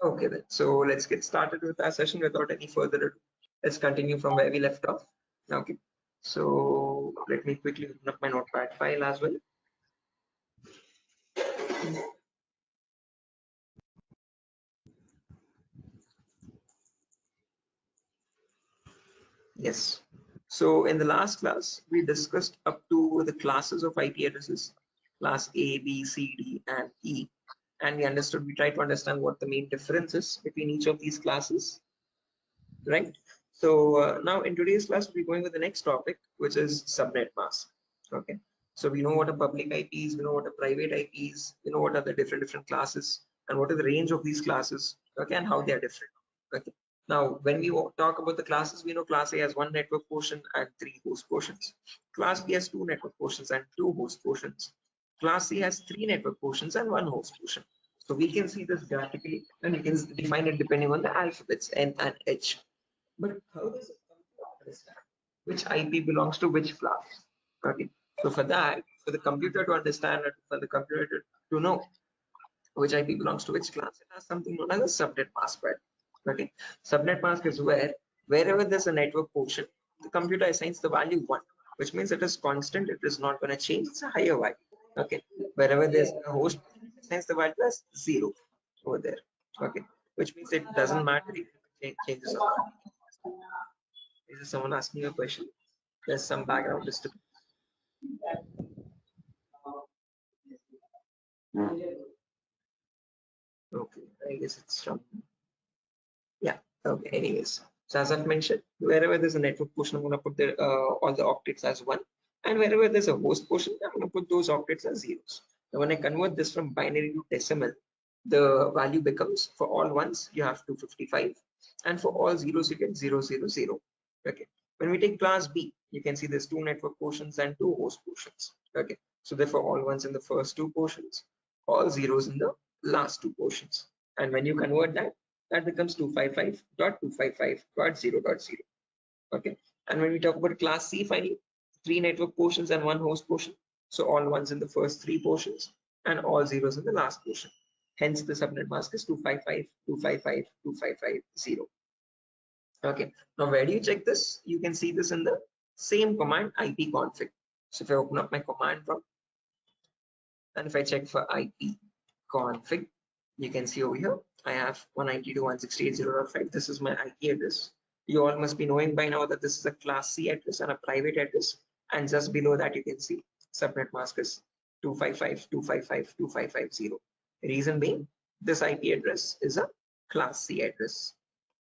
Okay then. So let's get started with our session without any further ado. Let's continue from where we left off. Okay. So let me quickly open up my notepad file as well. Yes. So in the last class, we discussed up to the classes of IP addresses, class A, B, C, D, and E. And we tried to understand what the main difference is between each of these classes, right? So now in today's class, we're going with the next topic, which is subnet mask. Okay. So we know what a public IP is, we know what a private IP is, we know what are the different classes and what are the range of these classes, okay, and how they are different. Okay. Now, when we talk about the classes, we know class A has one network portion and three host portions. Class B has two network portions and two host portions. Class C has three network portions and one host portion. So we can see this graphically and we can define it depending on the alphabets N and H. But how does it come to understand which IP belongs to which class? Okay. So for that, for the computer to understand it, for the computer to know which IP belongs to which class, it has something known as a subnet mask. Okay. Subnet mask is wherever there's a network portion, the computer assigns the value 1, which means it is constant, it is not going to change, it's a higher value. Okay. Wherever there's a host, it assigns the value as 0 over there. Okay. Which means it doesn't matter if it changes or not. Is there someone asking a question? There's some background disturbance. Okay, I guess it's from, yeah, okay, anyways. So as I've mentioned, wherever there's a network portion, I'm going to put all the octets as 1. And wherever there's a host portion, I'm going to put those octets as zeros. Now when I convert this from binary to decimal, the value becomes, for all ones, you have 255. And for all zeros, you get 000. Okay. When we take class B, you can see there's two network portions and two host portions. Okay. So therefore, all ones in the first two portions, all zeros in the last two portions. And when you convert that, that becomes 255.255.0.0. Okay. And when we talk about class C, finally, three network portions and one host portion. So all ones in the first three portions and all zeros in the last portion. Hence the subnet mask is 255.255.255.0. Okay. Now where do you check this? You can see this in the same command IP config. So if I open up my command prompt and if I check for IP config, you can see over here I have 192.168.0.5. This is my IP address. You all must be knowing by now that this is a class C address and a private address, and just below that you can see subnet mask is 255.255.255.0. Reason being, this IP address is a class C address.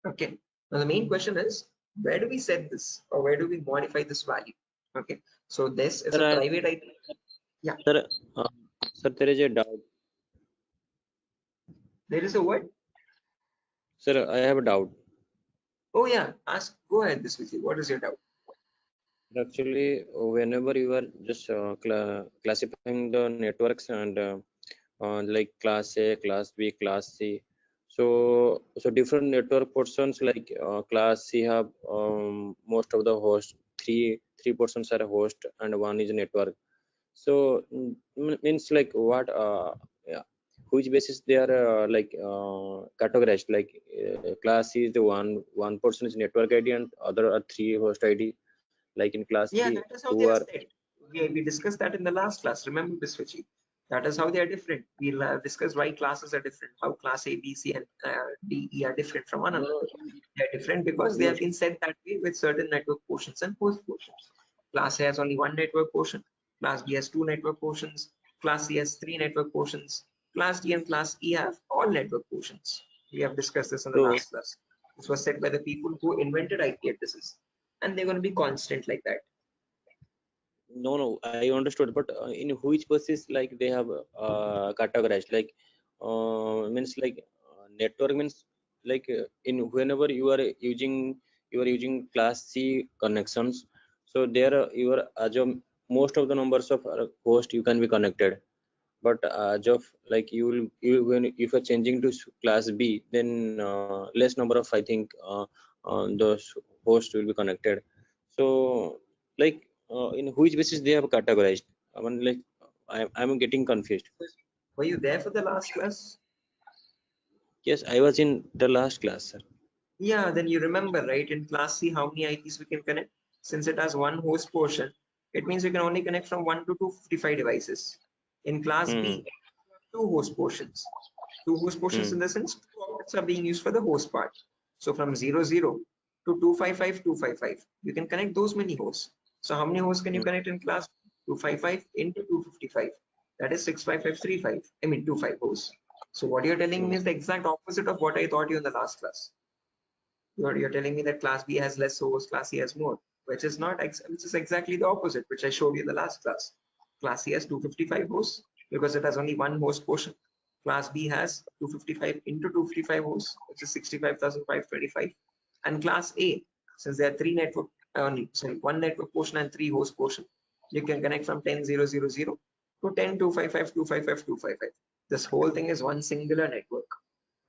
Okay. Now the main question is, where do we set this or where do we modify this value? Okay. So this is a private IP. Yeah. Sir, sir, there is a doubt. There is a what? Sir, I have a doubt. Oh yeah, ask. Go ahead, this with you. What is your doubt? Actually, whenever you are just classifying the networks and like class A, class B, class C, so different network portions like class C have most of the host. Three portions are host and one is network. So means like what? Yeah, which basis they are categorized? Like class C is the one person is network ID and other are three host ID. Like in class Yeah, B, that is how who they are are set. We discussed that in the last class. Remember, Biswachi? That is how they are different. We'll discuss why classes are different, how class A, B, C, and D, E are different from one another. They are different because they no, have been set that way with certain network portions and host portions. Class A has only one network portion. Class B has two network portions. Class C has three network portions. Class D and Class E have all network portions. We have discussed this in the so last class. This was set by the people who invented IP addresses, and they're going to be constant like that. no, I understood, but in which basis like they have categorized like means like network means like in whenever you are using class C connections, so there you are as of most of the numbers of host you can be connected. But as of like when if you're changing to class B, then less number of I think those hosts will be connected. So like in which basis they have categorized? I mean like I'm getting confused. Were you there for the last class? Yes, I was in the last class, sir. Yeah, then you remember, right? In class C, how many IPs we can connect? Since it has one host portion, it means we can only connect from 1 to 255 devices. In class Hmm. B, two host portions. Two host portions Hmm. in the sense two objects are being used for the host part. So from 00 to 255, you can connect those many hosts. So how many hosts can you Hmm. connect in class? 255 into 255. That is 65535. I mean 25 hosts. So what you're telling Hmm. me is the exact opposite of what I taught you in the last class. You're telling me that class B has less hosts, class C has more, which is not which is exactly the opposite, which I showed you in the last class. Class C has 255 hosts because it has only one host portion. Class B has 255 into 255 hosts, which is 65,525. And class A, since there are three network only, sorry, one network portion and three host portion, you can connect from 10,000 to 10,255,255,255. This whole thing is one singular network.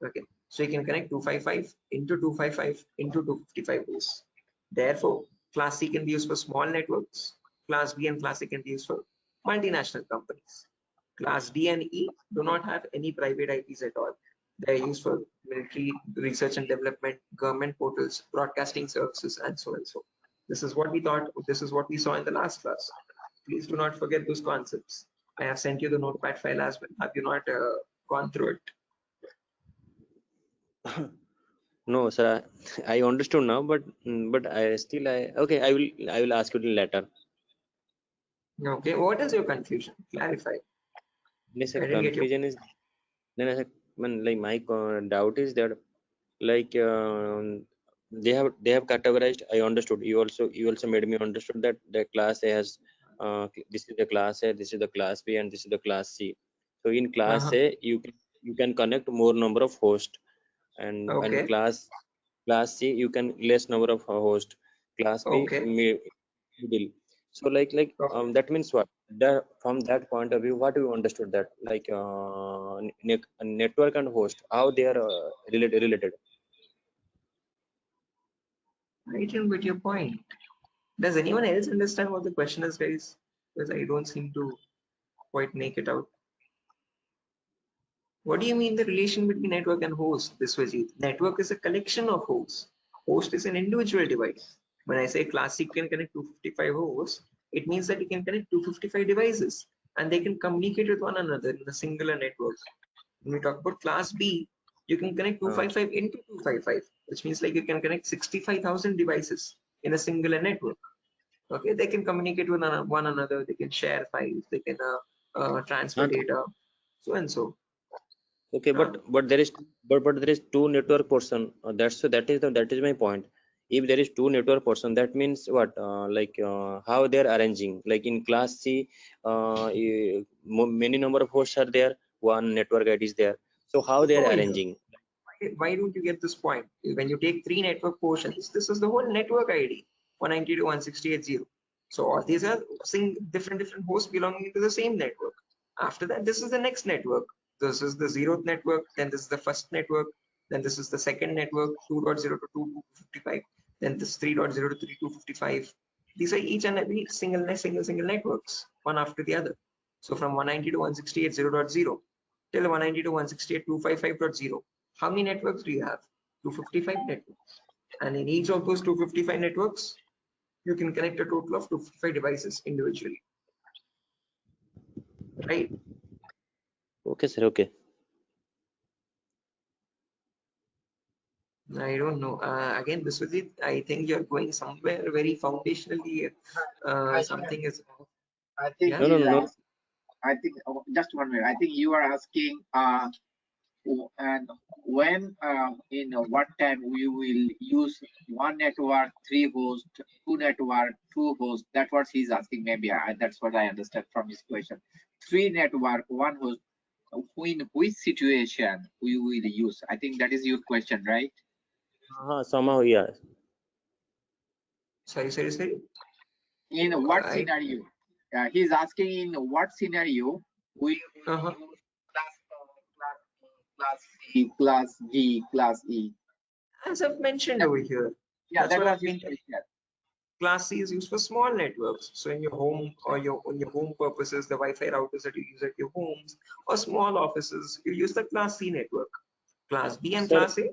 Okay, so you can connect 255 into 255 into 255 hosts. Therefore, class C can be used for small networks, class B and class C can be used for multinational companies. Class D and E do not have any private IPs at all. They're used for military research and development, government portals, broadcasting services, and so and so. This is what we thought, this is what we saw in the last class. Please do not forget those concepts. I have sent you the notepad file as well. Have you not gone through it? No, sir. I understood now, but I okay. I will ask you later. Okay, what is your confusion? Clarify. Yes, sir. I didn't get your. Confusion is then I like my doubt is that like they have categorized. I understood. You also made me understood that the class A has this is the class A, this is the class B, and this is the class C. So in class Uh-huh. A, you can connect more number of hosts, and Okay. class C you can less number of host. Class B Okay. middle. So Okay. that means what? From that point of view, what you understood that like network and host, how they are related. I didn't get your point. Does anyone else understand what the question is, guys? Because I don't seem to quite make it out. What do you mean the relation between network and host, Biswajit? Network is a collection of hosts. Host is an individual device. When I say Classic can connect 255 hosts, it means that you can connect 255 devices and they can communicate with one another in a singular network. When we talk about class B, you can connect Uh, 255 into 255, which means like you can connect 65,000 devices in a singular network. Okay, they can communicate with one another, they can share files, they can transfer and data, so and so. okay, Huh? but there is two network person. That is my point. If there is two network person, that means what? How they are arranging. Like in class C, many number of hosts are there. One network ID is there. So how they Oh, are yeah. arranging? Why don't you get this point? When you take three network portions, this is the whole network ID, 192.168.0. So all these are different hosts belonging to the same network. After that, this is the next network. This is the zeroth network, then this is the first network, then this is the second network, 2.0 to 2.255, then this 3.0 to 3.255. These are each and every single networks, one after the other. So from 190 to 168.0.0 till 190 to 168.255.0. How many networks do you have? 255 networks. And in each of those 255 networks, you can connect a total of 255 devices individually, right? Okay, sir. Okay. I don't know. Again, Biswajit, I think you're going somewhere very foundationally. I Something is off. I think Yeah. No, no, he's no. asked. I think just 1 minute. I think you are asking and when in what time we will use one network, three hosts, two network, two hosts. That's what he's asking. Maybe that's what I understand from his question. Three network, one host. In which situation we will use? I think that is your question, right? Somehow, yeah. Sorry. In what I. scenario? He's asking in what scenario we will Uh-huh. use class C, class D, class E. As I've mentioned That, over here, yeah, that's that what was I've his been telling. question. Class C is used for small networks. So in your home or on your home purposes, the Wi-Fi routers that you use at your homes or small offices, you use the Class C network. Class B and Sir, Class A, you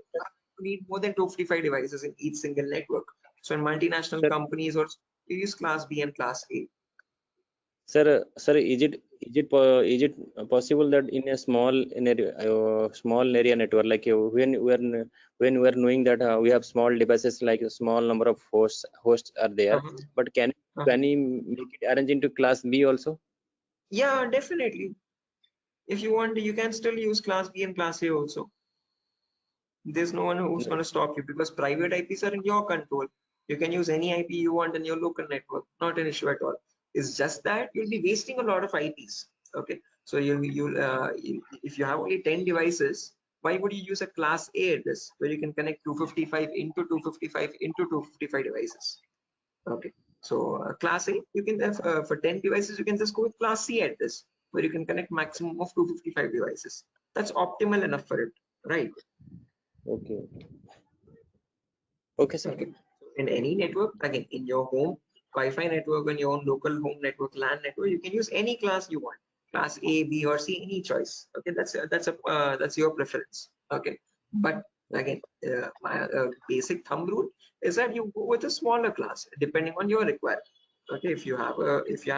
need more than 255 devices in each single network. So in multinational sir, companies, or you use Class B and Class A. sir, is it possible that in a small area network, like when we are knowing that we have small devices, like a small number of hosts are there, Uh-huh. but can we make it arrange into class B also? Yeah, definitely. If you want, you can still use Class B and Class A also. There's no one who's going to stop you, because private IPs are in your control. You can use any IP you want in your local network, not an issue at all. It's just that you'll be wasting a lot of IPs. Okay, so if you have only 10 devices, why would you use a Class A address where you can connect 255 into 255 into 255 devices? Okay, so Class A, you can have for 10 devices, you can just go with Class C address where you can connect maximum of 255 devices. That's optimal enough for it, right? Okay. Okay, sir. Okay. In any network, again, in your home Wi-Fi network, in your own local home network, LAN network, you can use any class you want, class A, B, or C, any choice. Okay, that's your preference. Okay, but again, my basic thumb rule is that you go with a smaller class depending on your requirement. Okay, if you have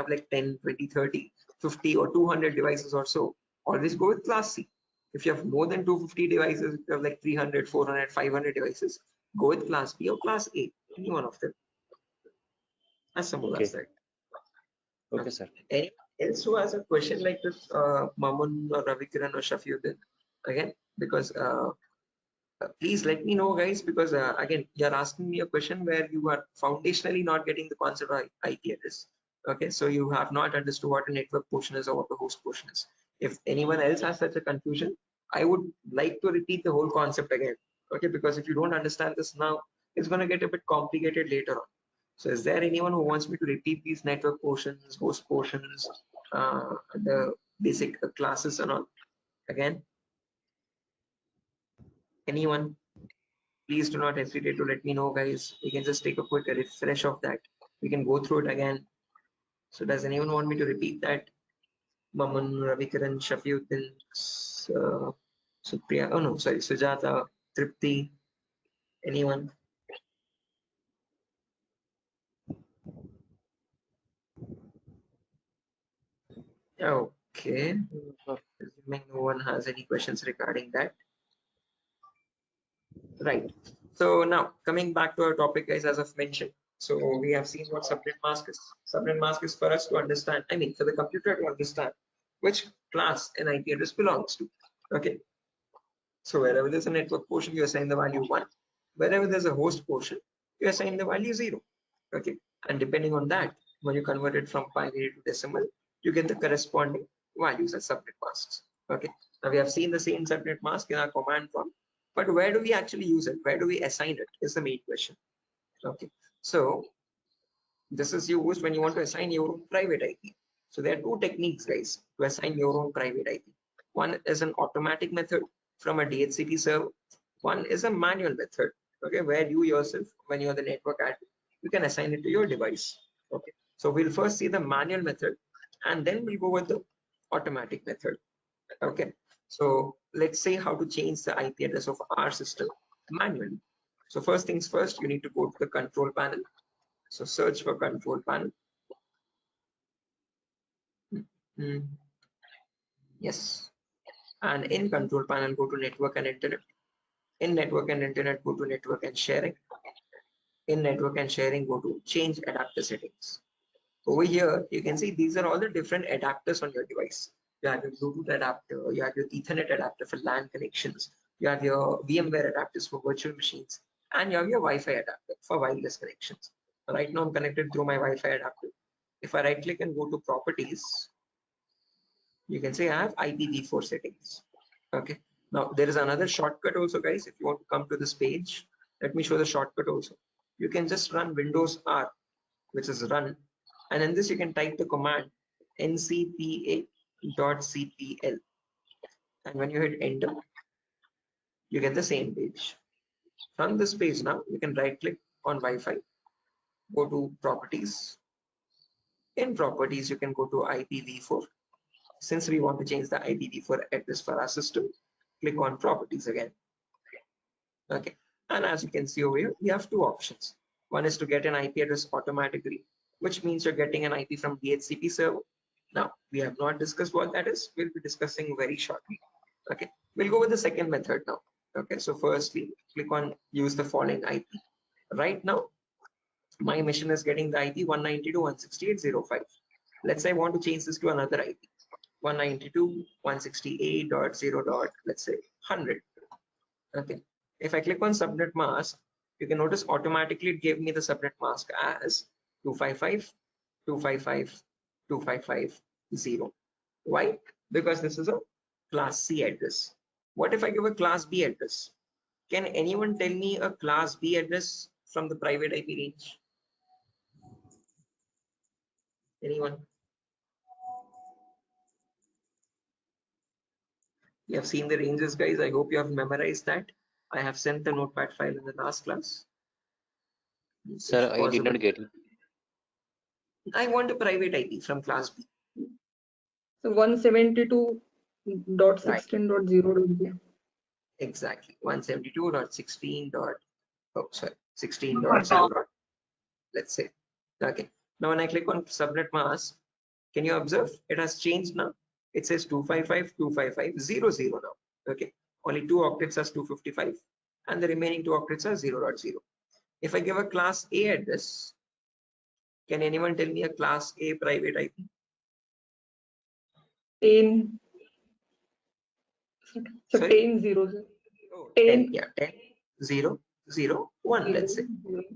like 10, 20, 30, 50, or 200 devices or so, always go with class C. If you have more than 250 devices, if you have like 300, 400, 500 devices, go with class B or class A, any one of them. As simple as Okay. that. Okay, sir. Anyone else who has a question like this, Mamun or Ravikiran or Shafiuddin, again, because please let me know, guys, because again, you're asking me a question where you are foundationally not getting the concept of IP address. Okay, so you have not understood what a network portion is or what the host portion is. If anyone else has such a confusion, I would like to repeat the whole concept again. Okay, because if you don't understand this now, it's going to get a bit complicated later on. So is there anyone who wants me to repeat these network portions, host portions, the basic classes and all again? Anyone? Please do not hesitate to let me know, guys. We can just take a quick refresh of that. We can go through it again. So does anyone want me to repeat that? Maman, Ravikaran, Shafiuddin, Supriya, oh no, sorry, Sujata, Tripti, anyone? Okay, assuming no one has any questions regarding that. Right. So now coming back to our topic, guys, as I've mentioned. So we have seen what subnet mask is. Subnet mask is for us to understand, I mean, for the computer to understand which class an IP address belongs to. Okay. So wherever there's a network portion, you assign the value 1. Wherever there's a host portion, you assign the value 0. Okay. And depending on that, when you convert it from binary to decimal, you get the corresponding values as subnet masks. Okay. Now we have seen the same subnet mask in our command prompt, but where do we actually use it? Where do we assign it is the main question. Okay. So this is used when you want to assign your own private IP. So there are two techniques, guys, to assign your own private IP. One is an automatic method from a DHCP server. One is a manual method, okay, where you yourself, when you're the network admin, you can assign it to your device. Okay, so we'll first see the manual method, and then we'll go with the automatic method. Okay, so let's say how to change the IP address of our system manually. So first things first, you need to go to the control panel. So search for control panel. Yes. And in control panel, go to network and internet. In network and internet, go to network and sharing. In network and sharing, go to change adapter settings. Over here, you can see these are all the different adapters on your device. You have your Bluetooth adapter, you have your Ethernet adapter for LAN connections, you have your VMware adapters for virtual machines, and you have your Wi-Fi adapter for wireless connections. Right now, I'm connected through my Wi-Fi adapter. If I right click and go to properties, you can say I have IPv4 settings. Okay. Now there is another shortcut also, guys. If you want to come to this page, let me show the shortcut also. You can just run Windows R, which is run, and in this you can type the command ncpa.cpl, and when you hit enter, you get the same page. From this page now, you can right click on Wi-Fi, go to properties. In properties, you can go to IPv4. Since we want to change the IPv4 address for our system, click on properties again. Okay, and as you can see over here, we have two options. One is to get an IP address automatically, which means you're getting an IP from DHCP server. Now, we have not discussed what that is. We'll be discussing very shortly. Okay, we'll go with the second method now. Okay, so firstly, click on use the following IP. Right now, my machine is getting the IP 192.168.0.5. Let's say I want to change this to another IP, 192.168.0. Let's say 100. Okay, if I click on subnet mask, you can notice automatically it gave me the subnet mask as 255.255.255.0. Why? Because this is a class C address. What if I give a class B address? Can anyone tell me a class B address from the private IP range? Anyone? You have seen the ranges, guys. I hope you have memorized that. I have sent the notepad file in the last class. Sir, I did not get it. I want a private IP from class B. So 172.16.0. Exactly. 172.16. Oh, sorry, 16.0. Let's say. Okay. Now when I click on subnet mask, can you observe it has changed now? It says 255.255.0.0 now. Okay. Only 2 octets as 255 and the remaining 2 octets are 0.0. If I give a class A address, can anyone tell me a class A private IP? 10. So Sorry? 10 zeros. Oh, 10. 10, yeah, 10, 0, 0, 1, let's say. Okay.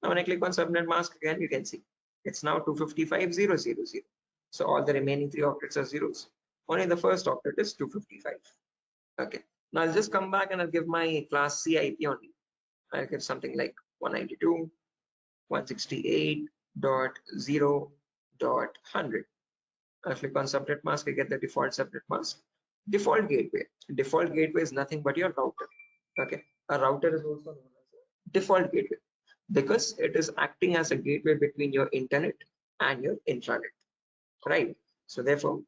Now when I click on subnet mask again, you can see it's now 255.0.0.0. So all the remaining 3 octets are zeros. Only the first octet is 255. Okay. Now I'll just come back and I'll give my class C IP only. I'll give something like 192.168.0.100. I'll click on subnet mask. I get the default subnet mask. Default gateway. Default gateway is nothing but your router. Okay. A router is also known as a default gateway because it is acting as a gateway between your internet and your intranet. Right. So therefore,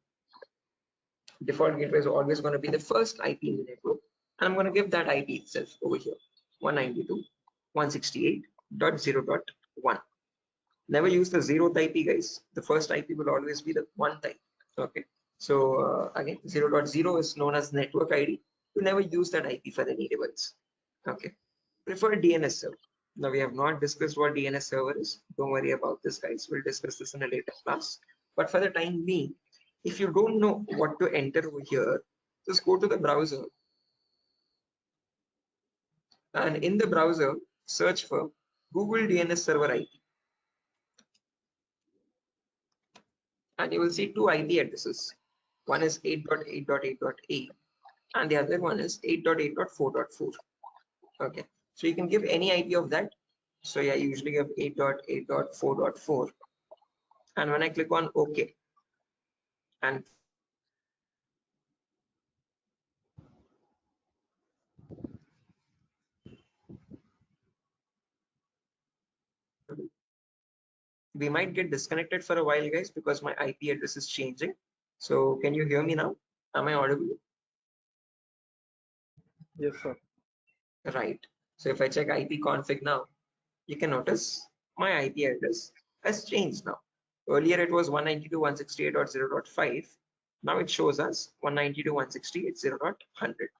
default gateway is always going to be the first IP in the network. And I'm going to give that IP itself over here. 192.168.0.1. Never use the 0th IP, guys. The first IP will always be the 1th IP. Okay. So again, 0.0 is known as network ID. You never use that IP for any device. Okay. Prefer DNS server. Now we have not discussed what DNS server is. Don't worry about this, guys. We'll discuss this in a later class. But for the time being, if you don't know what to enter over here, just go to the browser. And in the browser, search for Google DNS server IP. And you will see 2 IP addresses. One is 8.8.8.8 and the other one is 8.8.4.4. Okay, so you can give any IP of that. So yeah, I usually give 8.8.4.4. And when I click on OK, and we might get disconnected for a while, guys, because my IP address is changing. So can you hear me now? Am I audible? Yes, sir. Right. So if I check IP config now, you can notice my IP address has changed now. Earlier it was 192.168.0.5. Now it shows us 192.168.0.100.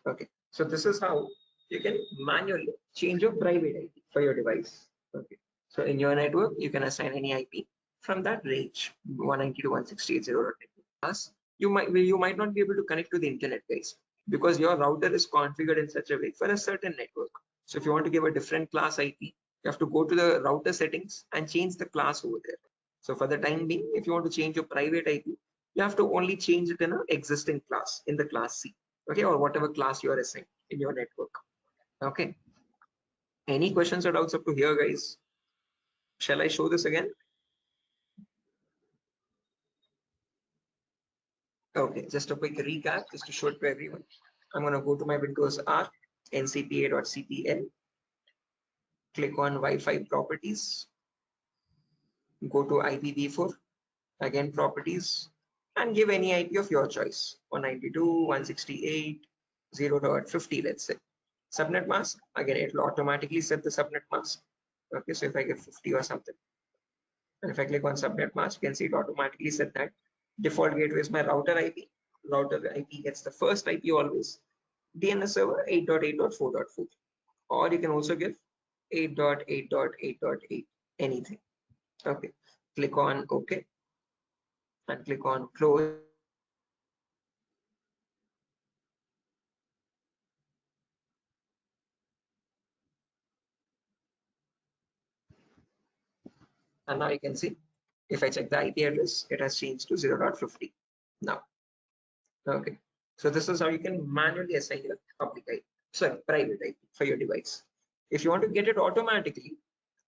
Okay. So this is how you can manually change your private IP for your device. Okay. So in your network, you can assign any IP from that range, 192.168.0.1. You might not be able to connect to the internet, guys, because your router is configured in such a way for a certain network. So if you want to give a different class IP, you have to go to the router settings and change the class over there. So for the time being, if you want to change your private IP, you have to only change it in an existing class, in the class C, okay, or whatever class you are assigned in your network. Okay. Any questions or doubts up to here, guys? Shall I show this again? Okay, just a quick recap, just to show it to everyone. I'm going to go to my Windows R, ncpa.cpl, click on Wi-Fi properties, go to IPv4, again properties, and give any IP of your choice, 192.168.0.1. 0.50, let's say. Subnet mask, again, it will automatically set the subnet mask. Okay, so if I give 50 or something, and if I click on subnet mask, you can see it automatically set that. Default gateway is my router IP. Router IP gets the first IP always. DNS server 8.8.4.4. Or you can also give 8.8.8.8, anything. Okay, click on OK and click on close. And now you can see, if I check the IP address, it has changed to 0.50 now. Okay, so this is how you can manually assign your public IP, sorry, private IP for your device. If you want to get it automatically,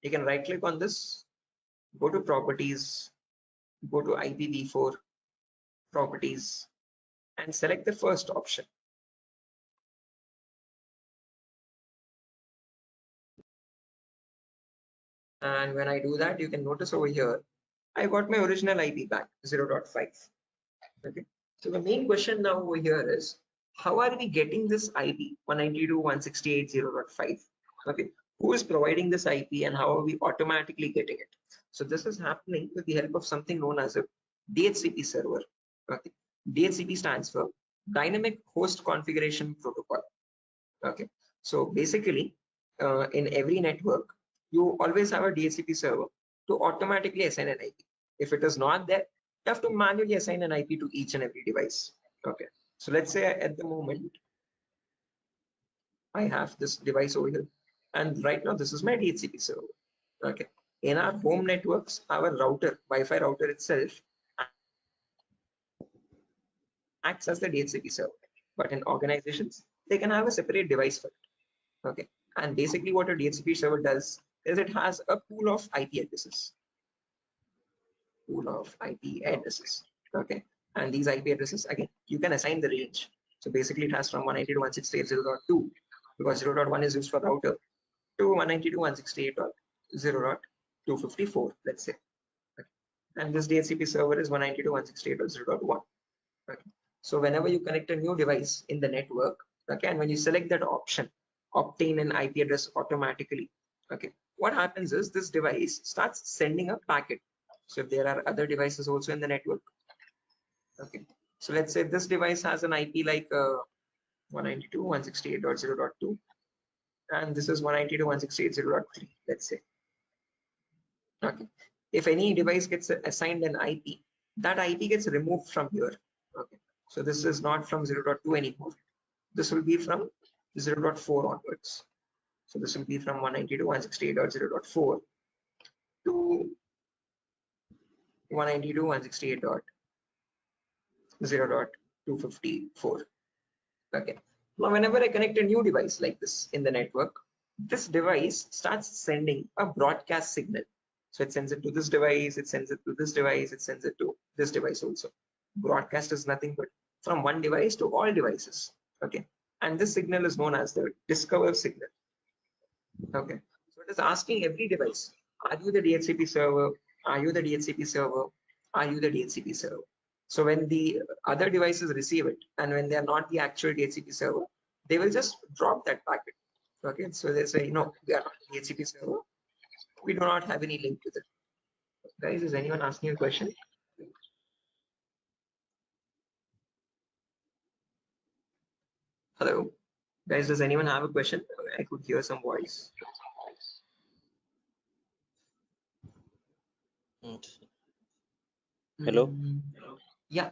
you can right click on this, go to properties, go to IPv4 properties, and select the first option. And when I do that, you can notice over here, I got my original IP back, 0.5. Okay, so the main question now over here is, how are we getting this IP 192.168.0.5? Okay, who is providing this IP and how are we automatically getting it? So this is happening with the help of something known as a DHCP server. Okay, DHCP stands for Dynamic Host Configuration Protocol. Okay, so basically, in every network, you always have a DHCP server to automatically assign an IP. If it is not there, you have to manually assign an IP to each and every device. Okay, so let's say at the moment I have this device over here, and right now this is my DHCP server. Okay, in our home networks, our router, Wi-Fi router itself, acts as the DHCP server. But in organizations, they can have a separate device for it. Okay, and basically what a DHCP server does is it has a pool of IP addresses. Okay, and these IP addresses, again, you can assign the range. So basically it has from 192.168.0.2, because 0.1 is used for router, to 192.168.0.254, let's say. Okay. And this DHCP server is 192.168.0.1. Okay. So whenever you connect a new device in the network, okay, and when you select that option, obtain an IP address automatically, okay, what happens is this device starts sending a packet. So if there are other devices also in the network, okay, so let's say this device has an IP like 192.168.0.2, and this is 192.168.0.3, let's say. Okay, if any device gets assigned an IP, that IP gets removed from here. Okay, so this is not from 0.2 anymore. This will be from 0.4 onwards. So this will be from 192.168.0.4 to 192.168.0.254. Okay. Now, whenever I connect a new device like this in the network, this device starts sending a broadcast signal. So it sends it to this device, it sends it to this device, it sends it to this device also. Broadcast is nothing but from one device to all devices. Okay. And this signal is known as the discover signal. Okay. So it is asking every device, are you the DHCP server? Are you the DHCP server? Are you the DHCP server? So when the other devices receive it, and when they are not the actual DHCP server, they will just drop that packet. Okay, so they say, no, we are not DHCP server. We do not have any link with it. Guys, is anyone asking a question? Hello, guys, does anyone have a question? I could hear some voice. Hello. Yeah.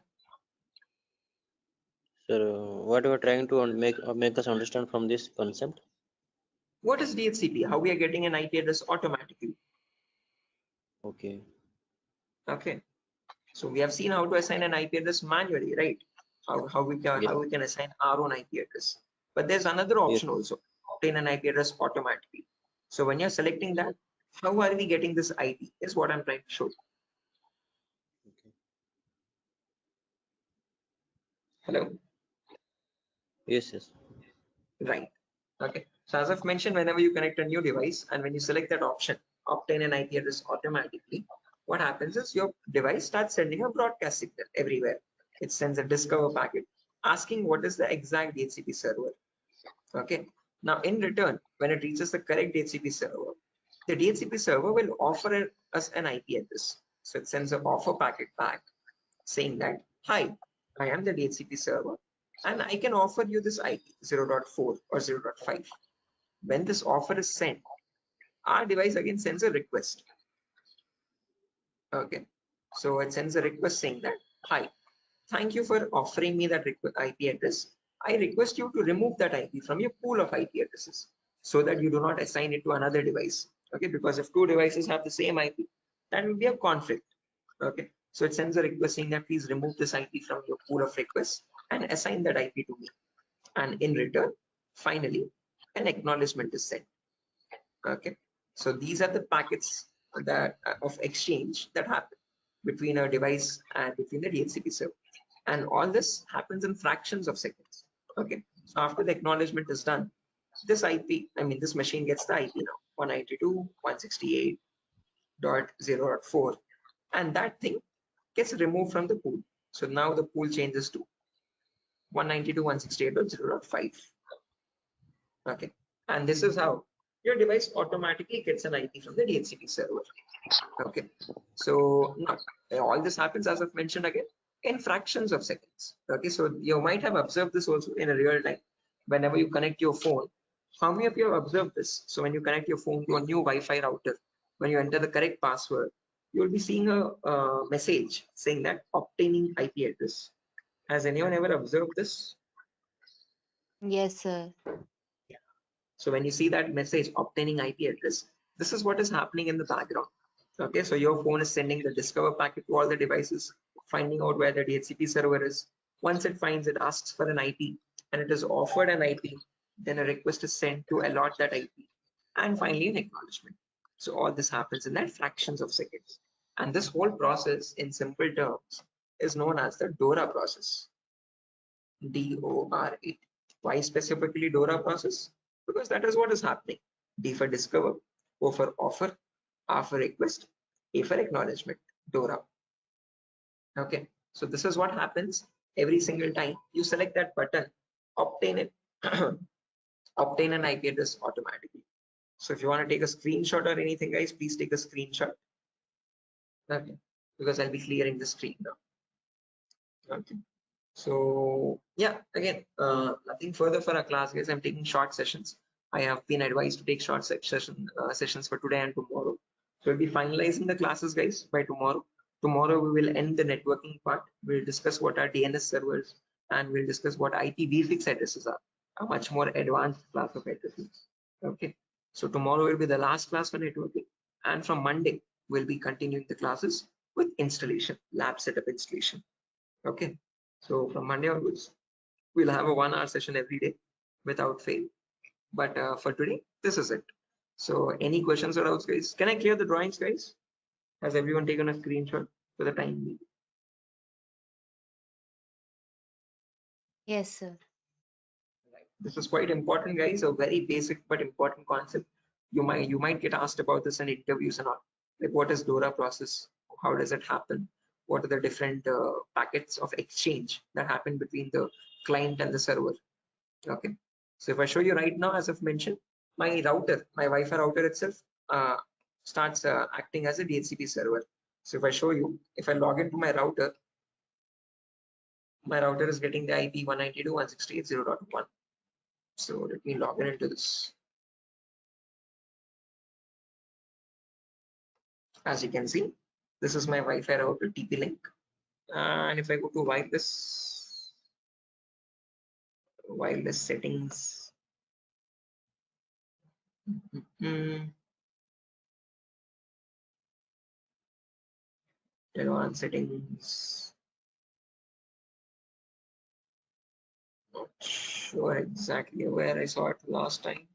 Sir, what you are trying to make us understand from this concept? What is DHCP? How we are getting an IP address automatically? Okay. Okay. So we have seen how to assign an IP address manually, right? How we can assign our own IP address. But there's another option also, obtain an IP address automatically. So when you're selecting that, how are we getting this IP is what I'm trying to show. Okay. Hello. Yes. Right. Okay. So as I've mentioned, whenever you connect a new device and when you select that option, obtain an IP address automatically, what happens is your device starts sending a broadcast signal everywhere. It sends a discover packet, asking what is the exact DHCP server. Okay. Now in return, when it reaches the correct DHCP server, the DHCP server will offer us an IP address. So it sends an offer packet back saying that, hi, I am the DHCP server and I can offer you this IP 0.4 or 0.5. When this offer is sent, our device again sends a request. Okay. So it sends a request saying that, hi, thank you for offering me that IP address. I request you to remove that IP from your pool of IP addresses so that you do not assign it to another device. Okay, because if two devices have the same IP, that will be a conflict. Okay, so it sends a request saying that please remove this IP from your pool of requests and assign that IP to me. And in return, finally, an acknowledgement is sent. Okay, so these are the packets that of exchange that happen between a device and between the DHCP server. And all this happens in fractions of seconds. Okay, so after the acknowledgement is done, this IP, I mean, this machine gets the IP now 192.168.0.4, and that thing gets removed from the pool. So now the pool changes to 192.168.0.5. Okay, and this is how your device automatically gets an IP from the DHCP server. Okay, so now all this happens, as I've mentioned again, in fractions of seconds. Okay, so you might have observed this also in a real time. Whenever you connect your phone, how many of you have observed this? So when you connect your phone to a new Wi-Fi router, when you enter the correct password, you will be seeing a message saying that obtaining IP address. Has anyone ever observed this? Yes, sir. So when you see that message obtaining IP address, this is what is happening in the background. Okay, so your phone is sending the discover packet to all the devices, finding out where the DHCP server is. Once it finds, it asks for an IP and it is offered an IP, then a request is sent to allot that IP, and finally an acknowledgement. So all this happens in that fractions of seconds. And this whole process in simple terms is known as the DORA process. DORA. Why specifically DORA process? Because that is what is happening. D for discover, O for offer, R for request, A for acknowledgement, DORA. Okay, so this is what happens every single time you select that button, obtain it, obtain an IP address automatically. So if you want to take a screenshot or anything, guys, please take a screenshot. Okay, because I'll be clearing the screen now. Okay. So yeah, again, nothing further for our class, guys. I'm taking short sessions. I have been advised to take short sessions for today and tomorrow. So we'll be finalizing the classes, guys, by tomorrow. Tomorrow we will end the networking part. We'll discuss what are DNS servers and we'll discuss what IPv6 addresses are, a much more advanced class of addresses. Okay. So tomorrow will be the last class for networking, and from Monday we'll be continuing the classes with installation, lab setup installation. Okay. So from Monday onwards, we'll have a 1 hour session every day without fail. But for today, this is it. So any questions or doubts, guys? Can I clear the drawings, guys? Has everyone taken a screenshot for the time being? Yes, sir. Right. This is quite important, guys. A very basic but important concept. You might get asked about this in interviews and all. Like, what is DORA process? How does it happen? What are the different packets of exchange that happen between the client and the server? Okay. So if I show you right now, as I've mentioned, my router, my Wi-Fi router itself starts acting as a DHCP server. So if I show you, if I log into my router is getting the IP 192.168.0.1. So let me log in into this. As you can see, this is my Wi-Fi router TP-Link. And if I go to wireless settings, advanced settings, not sure exactly where I saw it last time.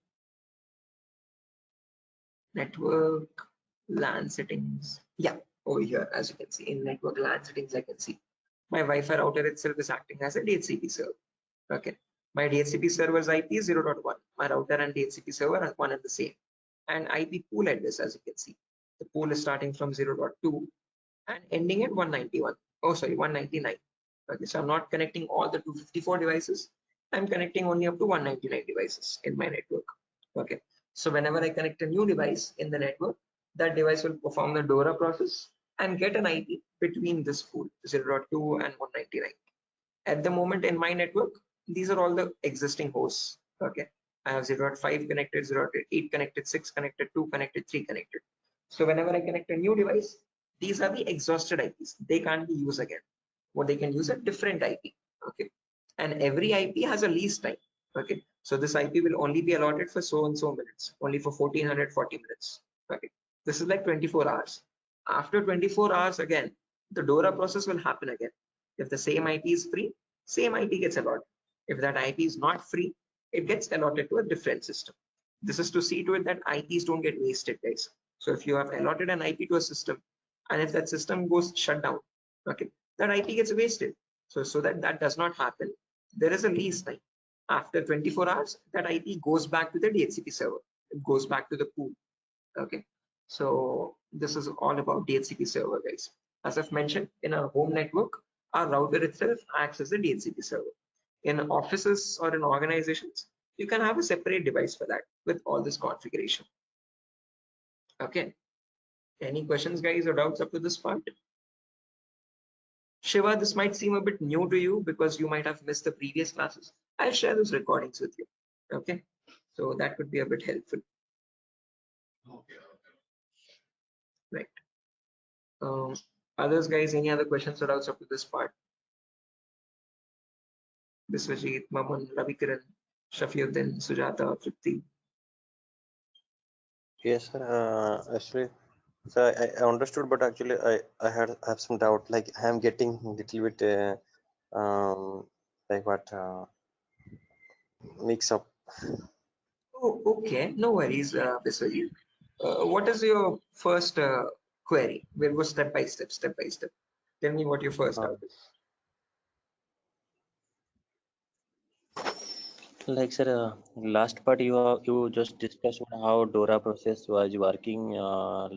Network LAN settings, yeah, over here. As you can see, in network LAN settings, I can see my Wi-Fi router itself is acting as a DHCP server. Okay, my DHCP server's IP is 0.1. My router and DHCP server are one and the same. And IP pool address, as you can see, the pool is starting from 0.2 and ending at 191. Oh, sorry, 199. Okay, so I'm not connecting all the 254 devices. I'm connecting only up to 199 devices in my network. Okay, so whenever I connect a new device in the network, that device will perform the DORA process and get an IP between this pool 0.2 and 199. At the moment in my network, these are all the existing hosts. Okay, I have 0.5 connected, 0.8 connected, 6 connected, 2 connected, 3 connected. So whenever I connect a new device, these are the exhausted IPs. They can't be used again. What they can use a different IP. Okay, and every IP has a lease time. Okay, so this IP will only be allotted for so and so minutes, only for 1440 minutes. Okay, this is like 24 hours. After 24 hours again, the DORA process will happen again. If the same IP is free, same IP gets allotted. If that IP is not free, it gets allotted to a different system. This is to see to it that IPs don't get wasted, guys. So if you have allotted an IP to a system, and if that system goes shut down, okay, that IP gets wasted. So that does not happen, there is a lease time. After 24 hours, that IP goes back to the DHCP server. It goes back to the pool. Okay, so this is all about DHCP server, guys. As I've mentioned, in our home network, our router itself acts as a DHCP server. In offices or in organizations, you can have a separate device for that with all this configuration. Okay, any questions, guys, or doubts up to this part? Shiva, this might seem a bit new to you because you might have missed the previous classes. I'll share those recordings with you. Okay, so that could be a bit helpful. Right. Others, guys, any other questions or doubts up to this part? Biswajit, Maman, Ravikiran, Shafiuddin, Sujata, Tripti. Yes, sir. Actually, so I understood, but actually I have some doubt. Like I am getting little bit like what mix up. Oh, okay, no worries, Biswajit. What is your first query? We'll go step by step, step by step. Tell me what your first doubt is. Like sir, last part you just discussed on how DORA process was working. I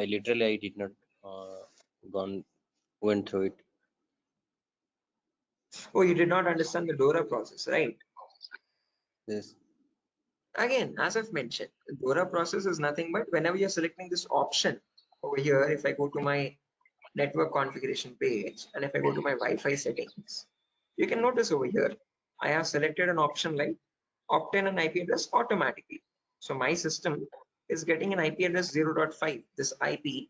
did not gone went through it. Oh, you did not understand the DORA process, right? Yes. Again, as I've mentioned, the DORA process is nothing but whenever you're selecting this option over here, if I go to my network configuration page and if I go to my Wi-Fi settings, you can notice over here, I have selected an option like obtain an IP address automatically. So my system is getting an IP address 0.5, this IP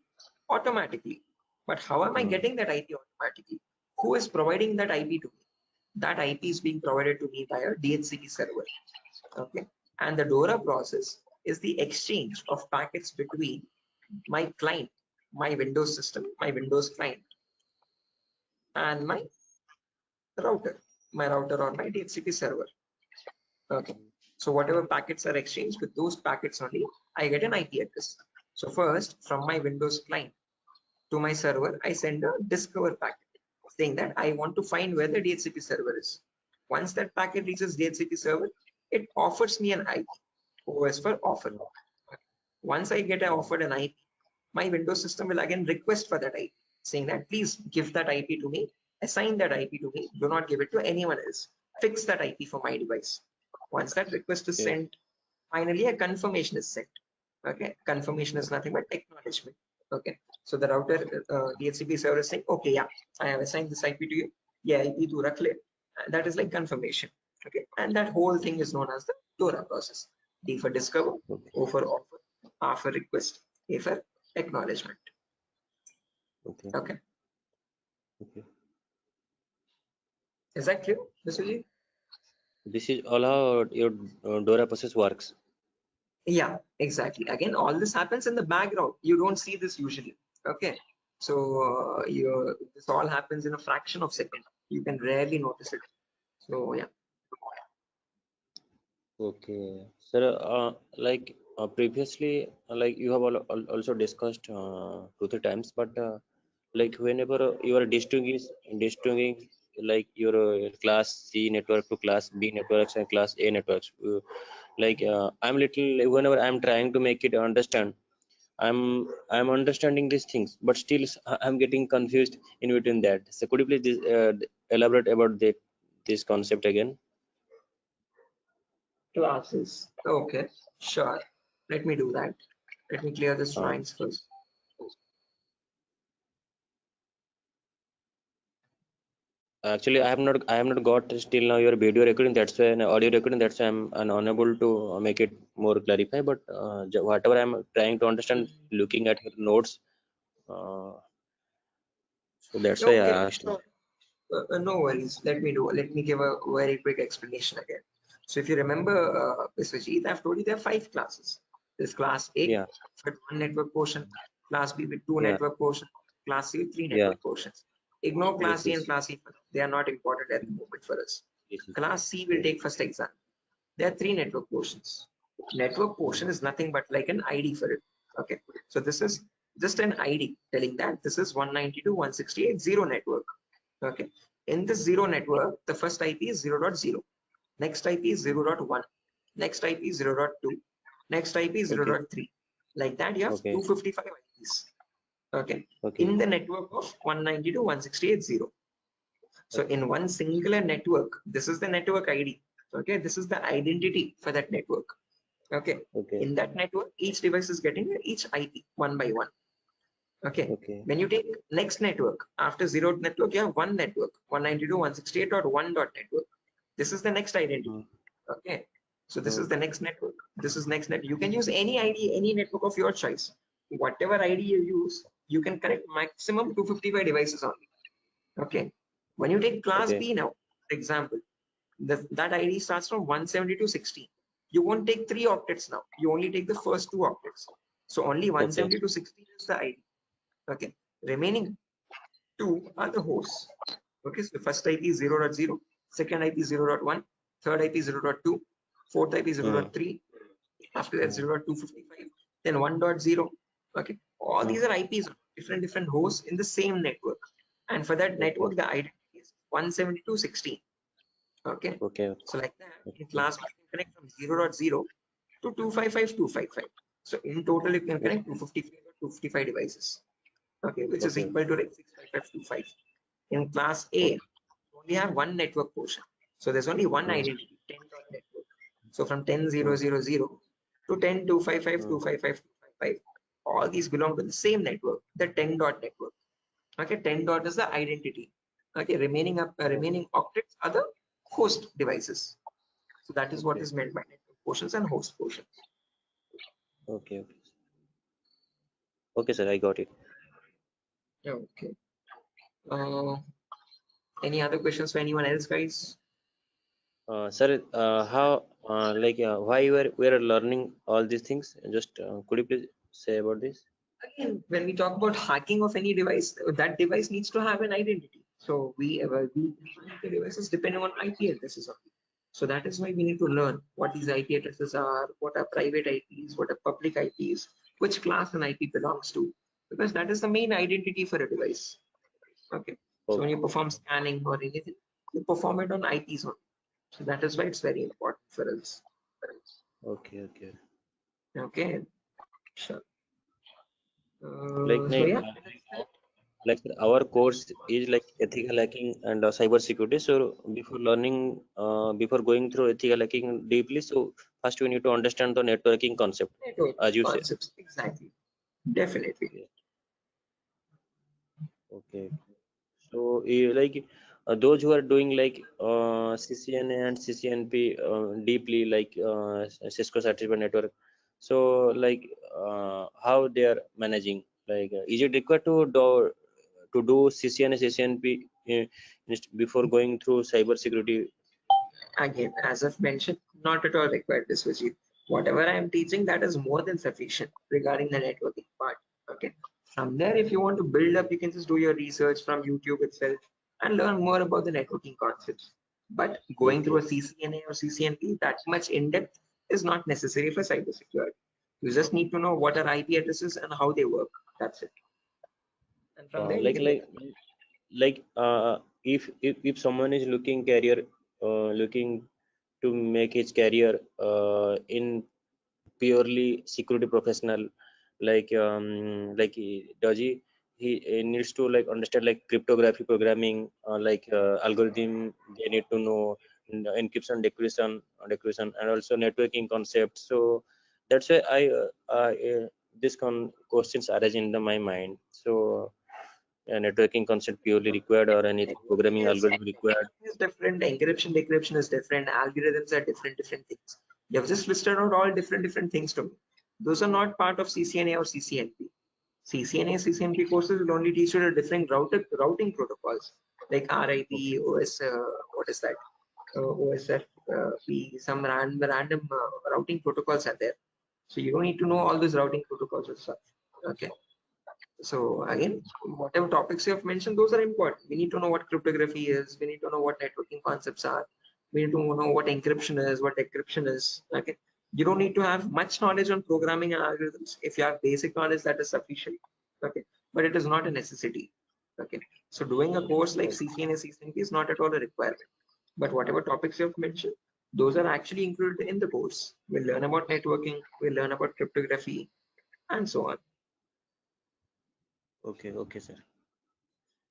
automatically. But how am I getting that IP automatically? Who is providing that IP to me? That IP is being provided to me by a DHCP server. Okay, and the DORA process is the exchange of packets between my client, my Windows system, my Windows client, and my router or my DHCP server. Okay, so whatever packets are exchanged, with those packets only I get an IP address. So first, from my Windows client to my server, I send a discover packet saying that I want to find where the DHCP server is. Once that packet reaches DHCP server, it offers me an IP. OS for offer. Once I get offered an IP, my Windows system will again request for that IP, saying that please give that IP to me, assign that IP to me, do not give it to anyone else. Fix that IP for my device. Once that request is sent, finally a confirmation is sent. Okay, confirmation is nothing but acknowledgement. Okay, so the router DHCP server is saying, okay, yeah, I have assigned this IP to you. Yeah, IP to rakh le. That is like confirmation. Okay, and that whole thing is known as the DORA process. D for discover, O for offer, R for request, A for acknowledgement. Okay. Okay, Okay. is that clear, Mr. This is all how your DORA process works. Yeah, exactly. Again, all this happens in the background. You don't see this usually. Okay, so this all happens in a fraction of a second. You can rarely notice it. So yeah. Okay, sir. Previously, like you have also discussed 2 3 times, but like whenever you are distinguishing like your class C network to class B networks and class A networks, I'm little whenever I'm trying to make it understand I'm understanding these things, but still I'm getting confused in between that. So could you please elaborate about this concept again? Classes. Okay, sure. Let me do that. Let me clear this Uh, lines first. Actually, I have not got still now your video recording. That's why, an audio recording. That's why I'm unable to make it more clarify. But whatever I'm trying to understand, looking at your notes, uh, so that's why Okay, I asked. sure. No worries. Let me give a very quick explanation again. So if you remember, Biswajit, I've told you there are 5 classes. There's class A Yeah, with 1 network portion, class B with 2 yeah, network portions, class C with 3 yeah. network portions. Ignore class Yes, C and yes, class E. They are not important at the moment for us. yes, yes. Class C will Yes. take first exam. There are 3 network portions. Network portion is nothing but like an ID for it. Okay. So this is just an ID telling that this is 192.168.0 network. Okay. In this 0 network, the first IP is 0.0. Next IP is 0.1. Next IP is 0.2. Next IP is Okay, 0.3. Like that, you have okay, 255 IPs. Okay. okay, In the network of 192.168.0. So okay, in one singular network, this is the network ID. Okay. This is the identity for that network. Okay. okay, In that network, each device is getting each IP one by one. Okay. okay, When you take next network, after 0 network, you have one network, 192.168.1 dot network. This is the next identity. Okay. So this is the next network. This is next net. You can use any ID, any network of your choice. Whatever ID you use, you can connect maximum 255 devices only. Okay. When you take class okay, B now, for example, that ID starts from 170 to 16. You won't take 3 octets now. You only take the first 2 octets. So only okay, 170 to 16 is the ID. Okay. Remaining 2 are the hosts. Okay. So the first IP is 0.0, second IP is 0.1, third IP is 0.2, fourth IP is mm, 0.3, after that 0.255, then 1.0. Okay. All these are IPs of different hosts in the same network. And for that okay, network, the identity is 170 to 16. Okay. okay, So like that, in okay, class, you can connect from 0.0 to 255. So in total, you can connect 255 or 255 devices. Okay, which is okay, equal to like 65525. In class A, okay, you only have one network portion. So there's only one mm, identity, 10 dot network. So from 10.0.0 mm, to 10.255, mm, 255, 255, all these belong to the same network, the 10 dot network. Okay, 10 dot is the identity. Okay, okay, remaining octets are the host devices. So that is what okay, is meant by network portions and host portions. okay, okay. Okay, sir, I got it. Okay. Uh, any other questions for anyone else, guys? Sir, how why we are learning all these things? Just could you please say about this? Again, when we talk about hacking of any device, that device needs to have an identity. So we hack the devices depending on IP addresses only. So that is why we need to learn what these IP addresses are, what are private IPs, what are public IPs, which class an IP belongs to, because that is the main identity for a device. Okay. So when Okay, you perform scanning or anything, you perform it on IPs only. So that is why it's very important for us. okay, okay. Okay. Sure. Like, So like, yeah, like our course is like ethical hacking and cyber security. So before learning, before going through ethical hacking deeply, so first we need to understand the networking concept, network as you say. concepts. Exactly. Definitely. Yeah. Okay. So like those who are doing like CCNA and CCNP deeply, like Cisco certified network. So like how they are managing? Like, is it required to do CCNA, CCNP before going through cyber security? Again, as I've mentioned, not at all required this Vijay. Whatever I am teaching, that is more than sufficient regarding the networking part. Okay. From there, if you want to build up, you can just do your research from YouTube itself and learn more about the networking concepts. But going through Okay. a CCNA or CCNP, that much in depth is not necessary for cybersecurity. You just need to know what are IP addresses and how they work. That's it. And from there, you Like can get. if someone is looking career looking to make his career in purely security professional, does he needs to like understand like cryptography programming, algorithm they need to know, encryption, decryption, and also networking concepts. So that's why this questions arise in my mind. So networking concept purely required, or anything programming Yes, algorithm required? is different, encryption, decryption is different, algorithms are different things. You have just listed out all different things to me. Those are not part of CCNA or CCNP. CCNA, CCNP courses will only teach you the different routing protocols like RIP, OS, what is that? OSF, some random routing protocols are there. So you don't need to know all those routing protocols and stuff. Okay. So again, whatever topics you have mentioned, those are important. We need to know what cryptography is. We need to know what networking concepts are. We need to know what encryption is, what decryption is. Okay. You don't need to have much knowledge on programming and algorithms. If you have basic knowledge, that is sufficient. Okay. But it is not a necessity. Okay. So doing a course like CCNA, CCNP is not at all a requirement. But whatever topics you have mentioned, those are actually included in the course. We'll learn about networking, we'll learn about cryptography, and so on. Okay, sir.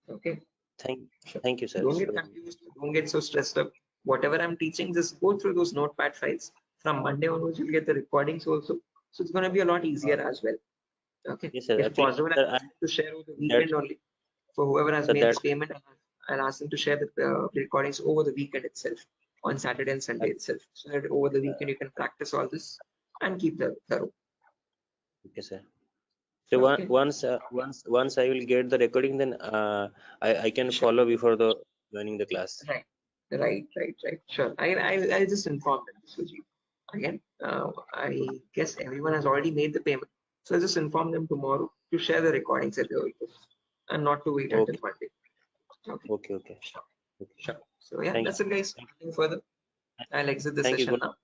Okay. Thank Sure. thank you, sir. Don't get confused. Don't get so stressed up. Whatever I'm teaching, just go through those notepad files. From Monday onwards, you'll get the recordings also. So it's going to be a lot easier as well. Okay. Yes, sir. If Actually, possible, sir, I'll ask them to share over the that weekend only. For whoever has sir, made that this payment, I'll ask them to share the recordings over the weekend itself, on Saturday and Sunday itself. So that over the weekend you can practice all this and keep the thorough. okay, sir. So Okay. once I will get the recording, then I can Sure. follow before the joining the class. Right. Sure. I'll just inform them, Suji. Again, I guess everyone has already made the payment. So I'll just inform them tomorrow to share the recordings at the earliest and not to wait until Okay, Monday. Okay. okay. Sure. So yeah, Thank that's it, guys. Nothing further. I'll exit the thank you. session now.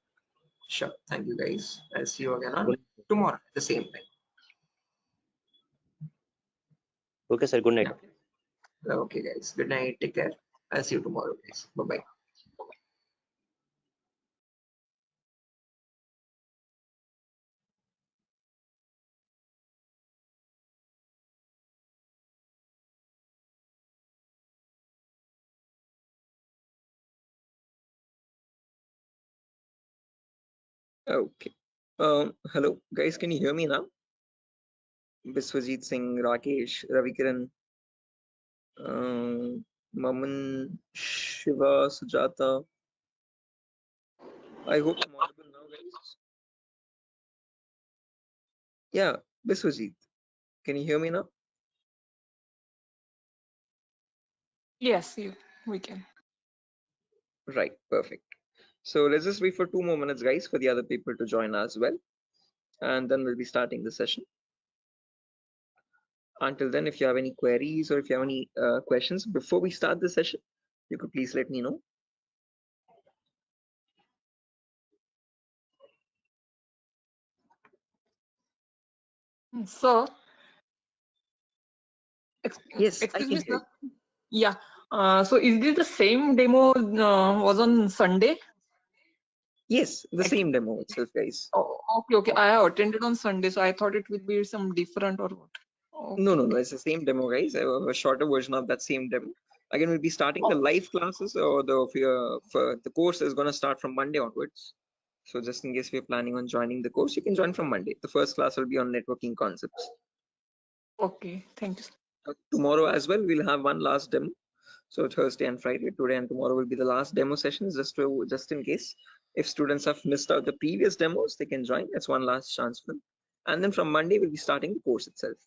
Sure. Thank you, guys. I'll see you again on Good, tomorrow at the same time. okay, sir. Good night. Okay, guys. Good night. Take care. I'll see you tomorrow, guys. Bye-bye. Okay. Hello, guys. Can you hear me now? Biswajit Singh, Rakesh, Ravikiran, Maman, Shiva, Sujata. I hope I'm audible now, guys. Yeah, Biswajit. Can you hear me now? Yes, we can. Right, perfect. So let's just wait for 2 more minutes, guys, for the other people to join as well. And then we'll be starting the session. Until then, if you have any queries or if you have any questions before we start the session, you could please let me know. So, Yes, I excuse can me, hear sir. you. Yeah. So is this the same demo was on Sunday? Yes, the same demo itself, guys. Oh, okay. I have attended on Sunday, so I thought it would be some different or what. No, it's the same demo, guys. A shorter version of that same demo. Again, we'll be starting the live classes, or for the course is going to start from Monday onwards. So just in case we're planning on joining the course, you can join from Monday. The first class will be on networking concepts. Okay, thank you, sir. Tomorrow as well, we'll have one last demo. So Thursday and Friday, today and tomorrow will be the last demo sessions, just in case if students have missed out the previous demos, they can join. That's one last chance for them. And then from Monday, we'll be starting the course itself.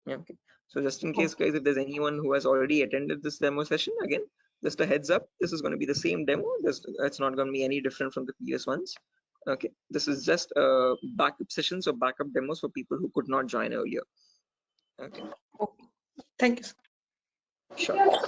Yeah, okay. So just in case, guys, if there's anyone who has already attended this demo session, again, just a heads up, this is going to be the same demo. It's not going to be any different from the previous ones. Okay, this is just backup sessions or backup demos for people who could not join earlier. Okay. Okay. Thank you, sir. Sure.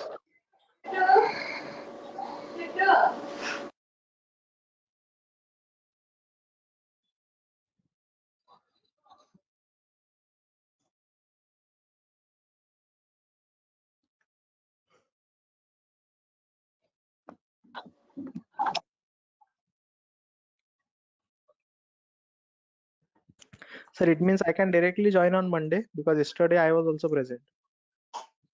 Sir, it means I can directly join on Monday because yesterday I was also present.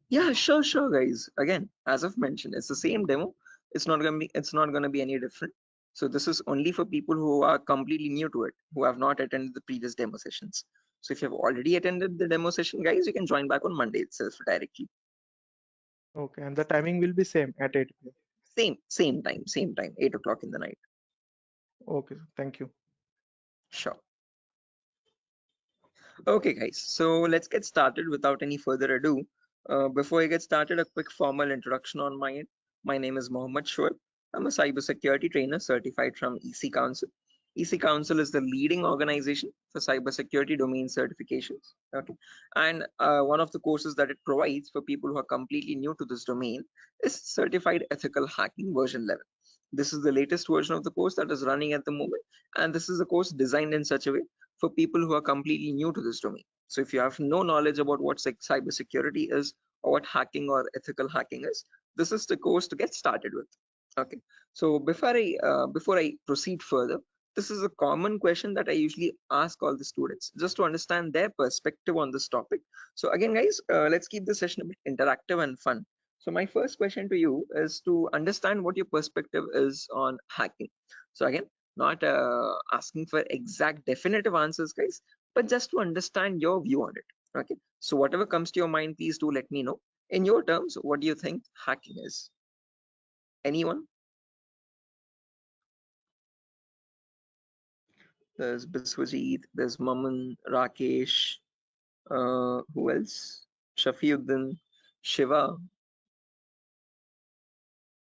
Yeah, sure, guys. Again, as I've mentioned, it's the same demo. It's not gonna be any different. So this is only for people who are completely new to it, who have not attended the previous demo sessions. So if you have already attended the demo session, guys, you can join back on Monday itself directly. Okay, and the timing will be same at 8 p.m. Same time, 8 o'clock in the night. Okay, thank you. Sure. Okay, guys, so let's get started without any further ado. Before I get started, a quick formal introduction on my end. My name is Mohammed Shoaib. I'm a cybersecurity trainer certified from EC Council. EC Council is the leading organization for cybersecurity domain certifications. Okay, and one of the courses that it provides for people who are completely new to this domain is Certified Ethical Hacking version 11. This is the latest version of the course that is running at the moment, and this is a course designed in such a way for people who are completely new to this domain. So if you have no knowledge about what cybersecurity is or what hacking or ethical hacking is, this is the course to get started with. Okay. So before I proceed further, this is a common question that I usually ask all the students just to understand their perspective on this topic. So again, guys, let's keep the session a bit interactive and fun. So my first question to you is to understand what your perspective is on hacking. So again, not asking for exact definitive answers, guys, but just to understand your view on it. Okay, so whatever comes to your mind, please do let me know in your terms. What do you think hacking is? Anyone? There's Biswajit, there's Maman, Rakesh, who else? Shafiuddin, Shiva.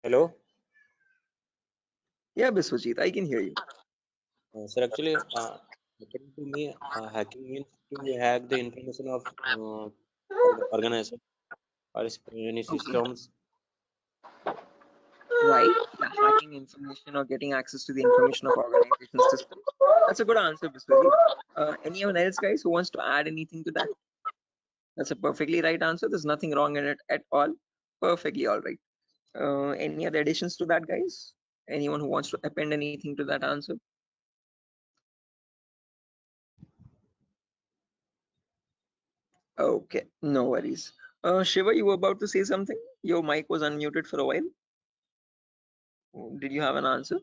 Hello. Yeah, Biswajit, I can hear you. Sir, actually, according to me, hacking means to hack the information of organization or any Okay, systems. right. Yeah, hacking information or getting access to the information of organization systems. That's a good answer, Biswajit. Anyone else, guys, who wants to add anything to that? That's a perfectly right answer. There's nothing wrong in it at all. Perfectly all right. Any other additions to that, guys? Anyone who wants to append anything to that answer? Okay, no worries. Shiva, you were about to say something? Your mic was unmuted for a while. Did you have an answer?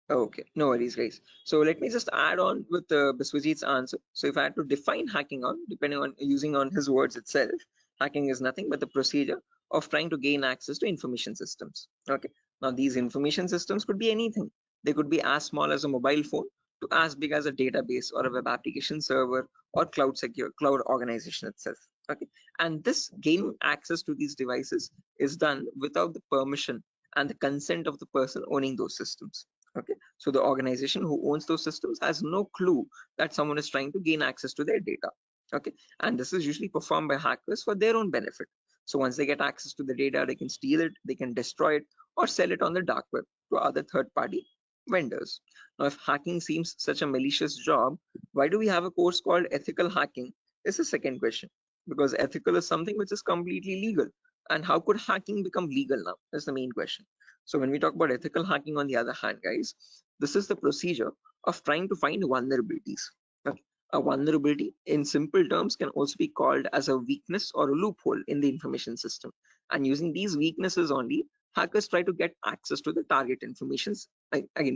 Okay, no worries, guys. So let me just add on with Biswajit's answer. So if I had to define hacking on, depending on using on his words itself, hacking is nothing but the procedure of trying to gain access to information systems. Okay, now these information systems could be anything. They could be as small as a mobile phone to as big as a database or a web application server or cloud organization itself. Okay, and this gaining access to these devices is done without the permission and the consent of the person owning those systems. Okay, so the organization who owns those systems has no clue that someone is trying to gain access to their data. Okay, and this is usually performed by hackers for their own benefit. So once they get access to the data, they can steal it, they can destroy it, or sell it on the dark web to other third-party vendors. Now, if hacking seems such a malicious job, why do we have a course called ethical hacking? Is the second question. Because ethical is something which is completely legal. And how could hacking become legal now? That's the main question. So when we talk about ethical hacking, on the other hand, guys, this is the procedure of trying to find vulnerabilities. Okay. A vulnerability, in simple terms, can also be called as a weakness or a loophole in the information system. And using these weaknesses only, hackers try to get access to the target informations,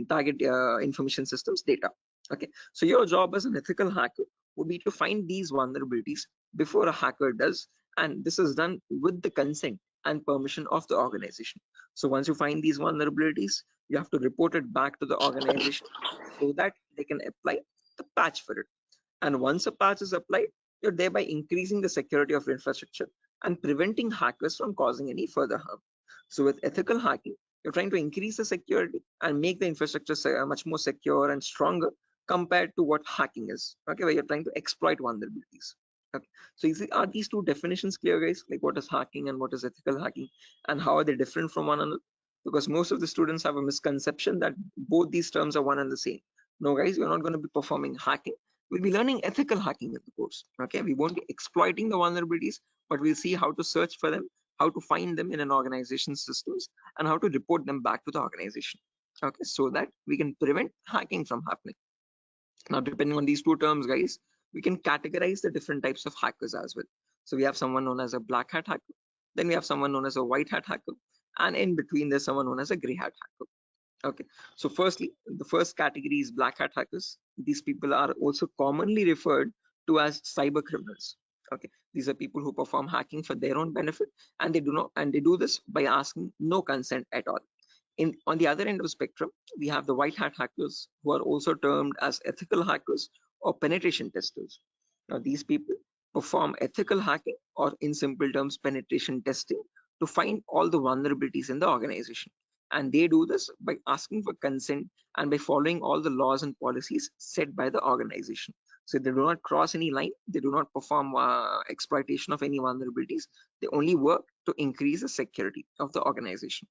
target information systems data. Okay. So your job as an ethical hacker would be to find these vulnerabilities before a hacker does, and this is done with the consent and permission of the organization. So once you find these vulnerabilities, you have to report it back to the organization so that they can apply the patch for it. And once a patch is applied, you're thereby increasing the security of infrastructure and preventing hackers from causing any further harm. So with ethical hacking, you're trying to increase the security and make the infrastructure much more secure and stronger compared to what hacking is. Okay, where you're trying to exploit vulnerabilities. Okay, so you see, are these two definitions clear, guys? Like what is hacking and what is ethical hacking, and how are they different from one another? Because most of the students have a misconception that both these terms are one and the same. No, guys, we're not going to be performing hacking. We'll be learning ethical hacking in the course. Okay, we won't be exploiting the vulnerabilities, but we'll see how to search for them, how to find them in an organization's systems, and how to report them back to the organization. Okay, so that we can prevent hacking from happening. Now, depending on these two terms, guys, we can categorize the different types of hackers as well. So we have someone known as a black hat hacker, then we have someone known as a white hat hacker, and in between there's someone known as a gray hat hacker. Okay, so firstly, the first category is black hat hackers. These people are also commonly referred to as cyber criminals. Okay, these are people who perform hacking for their own benefit, and they do this by asking no consent at all. On the other end of the spectrum, we have the white hat hackers, who are also termed as ethical hackers or penetration testers. Now, these people perform ethical hacking, or in simple terms, penetration testing, to find all the vulnerabilities in the organization. And they do this by asking for consent and by following all the laws and policies set by the organization. So they do not cross any line, they do not perform exploitation of any vulnerabilities, they only work to increase the security of the organization.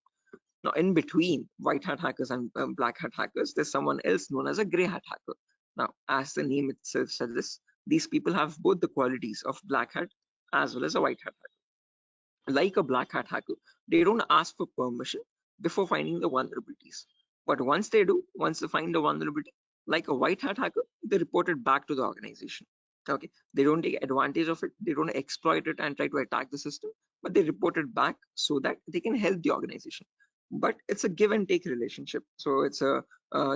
Now, in between white hat hackers and black hat hackers, there's someone else known as a gray hat hacker. Now, as the name itself suggests, these people have both the qualities of black hat as well as a white hat hacker. Like a black hat hacker, they don't ask for permission before finding the vulnerabilities. But once they do, once they find the vulnerability, like a white hat hacker, they report it back to the organization. Okay, they don't take advantage of it, they don't exploit it and try to attack the system, but they report it back so that they can help the organization. But it's a give and take relationship, so it's a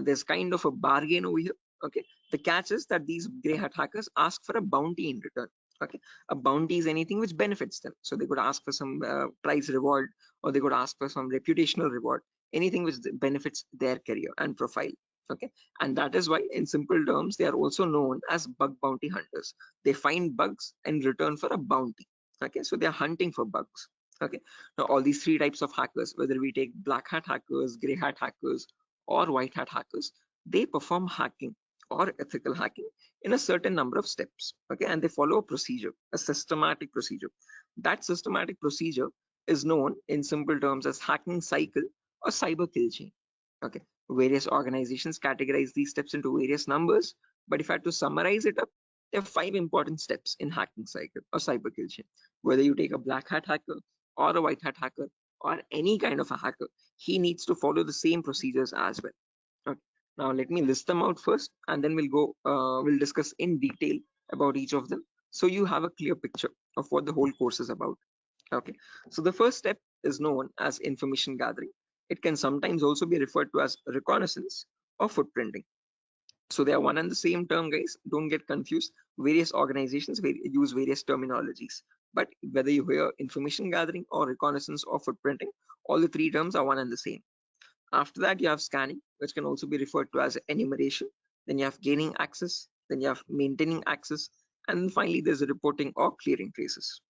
there's kind of a bargain over here. Okay, the catch is that these gray hat hackers ask for a bounty in return. Okay, a bounty is anything which benefits them, so they could ask for some prize reward, or they could ask for some reputational reward, anything which benefits their career and profile. Okay, and that is why in simple terms they are also known as bug bounty hunters. They find bugs in return for a bounty. Okay, so they are hunting for bugs. Okay, now all these three types of hackers, whether we take black hat hackers, gray hat hackers, or white hat hackers, they perform hacking or ethical hacking in a certain number of steps. Okay, and they follow a procedure, a systematic procedure. That systematic procedure is known in simple terms as hacking cycle or cyber kill chain. Okay, various organizations categorize these steps into various numbers, but if I had to summarize it up, there are 5 important steps in hacking cycle or cyber kill chain. Whether you take a black hat hacker or a white hat hacker or any kind of a hacker, he needs to follow the same procedures as well. Okay. Now let me list them out first, and then we'll discuss in detail about each of them, so you have a clear picture of what the whole course is about. Okay, so the first step is known as information gathering. It can sometimes also be referred to as reconnaissance or footprinting. So they are one and the same term, guys. Don't get confused. Various organizations use various terminologies, but whether you hear information gathering or reconnaissance or footprinting, all the three terms are one and the same. After that, you have scanning, which can also be referred to as enumeration. Then you have gaining access, then you have maintaining access, and then finally there's a reporting or clearing traces.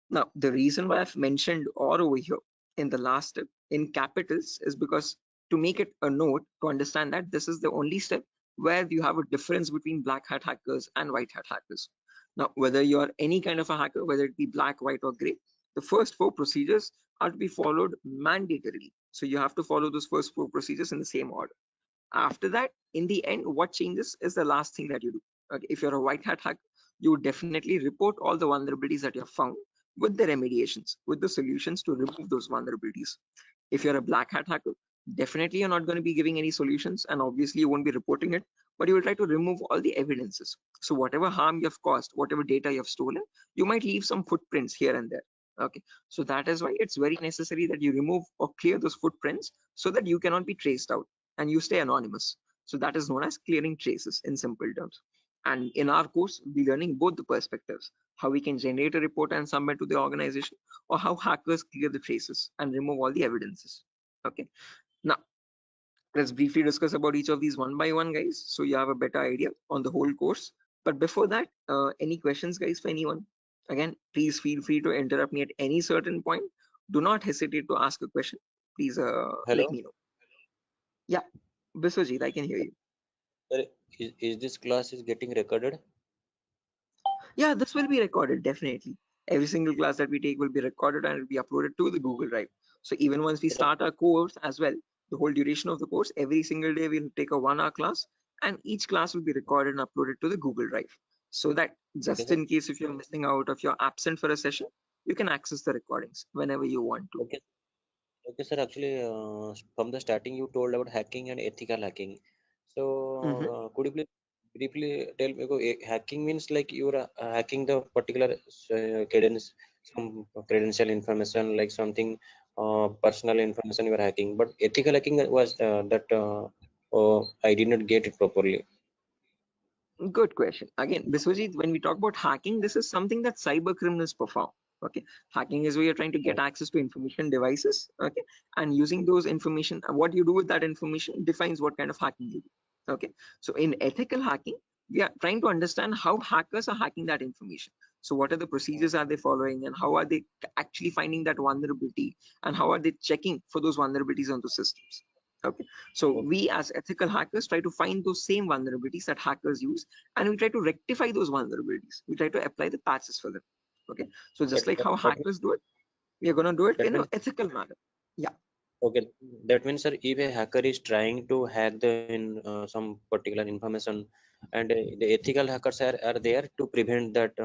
Now, the reason why I've mentioned or over here in the last step in capitals is because to make it a note to understand that this is the only step where you have a difference between black hat hackers and white hat hackers. Now, whether you're any kind of a hacker, whether it be black, white, or gray, the first 4 procedures are to be followed mandatorily. So you have to follow those first 4 procedures in the same order. After that, in the end, what changes is the last thing that you do. Okay, if you're a white hat hacker, you would definitely report all the vulnerabilities that you have found with the remediations, with the solutions to remove those vulnerabilities. If you're a black hat hacker, definitely you're not going to be giving any solutions, and obviously you won't be reporting it, but you will try to remove all the evidences. So whatever harm you have caused, whatever data you have stolen, you might leave some footprints here and there. Okay, so that is why it's very necessary that you remove or clear those footprints so that you cannot be traced out and you stay anonymous. So that is known as clearing traces in simple terms. And in our course, we'll be learning both the perspectives, how we can generate a report and submit to the organization, or how hackers clear the traces and remove all the evidences. Okay, now let's briefly discuss about each of these one by one, guys, so you have a better idea on the whole course. But before that, any questions, guys, for anyone? Again, please feel free to interrupt me at any certain point. Do not hesitate to ask a question. Please let Hello. me know. Yeah, Biswajit, I can hear you. Sir, is this class is getting recorded? Yeah, this will be recorded, definitely. Every single class that we take will be recorded and it will be uploaded to the Google Drive. So even once we start our course as well, the whole duration of the course, every single day we'll take a 1-hour class, and each class will be recorded and uploaded to the Google Drive. So that just Okay, in case if you're missing out, if you're absent for a session, you can access the recordings whenever you want to. okay, okay, sir. Actually, from the starting, you told about hacking and ethical hacking. So, Mhm. could you please briefly tell me, hacking means like you're hacking the particular cadence, some credential information, like something personal information you are hacking. But ethical hacking was that I did not get it properly. Good question. Again, Biswajit, when we talk about hacking, this is something that cyber criminals perform. Okay, hacking is where you're trying to get access to information devices. Okay, and using those information, what you do with that information defines what kind of hacking you do. Okay, so in ethical hacking, we are trying to understand how hackers are hacking that information. So what are the procedures are they following, and how are they actually finding that vulnerability, and how are they checking for those vulnerabilities on the systems? Okay, so we as ethical hackers try to find those same vulnerabilities that hackers use, and we try to rectify those vulnerabilities. We try to apply the patches for them. Okay, so Okay, just like how hackers do it, we are going to do it that in an means ethical manner. Yeah, okay, that means, sir, if a hacker is trying to hack the some particular information, and the ethical hackers are there to prevent that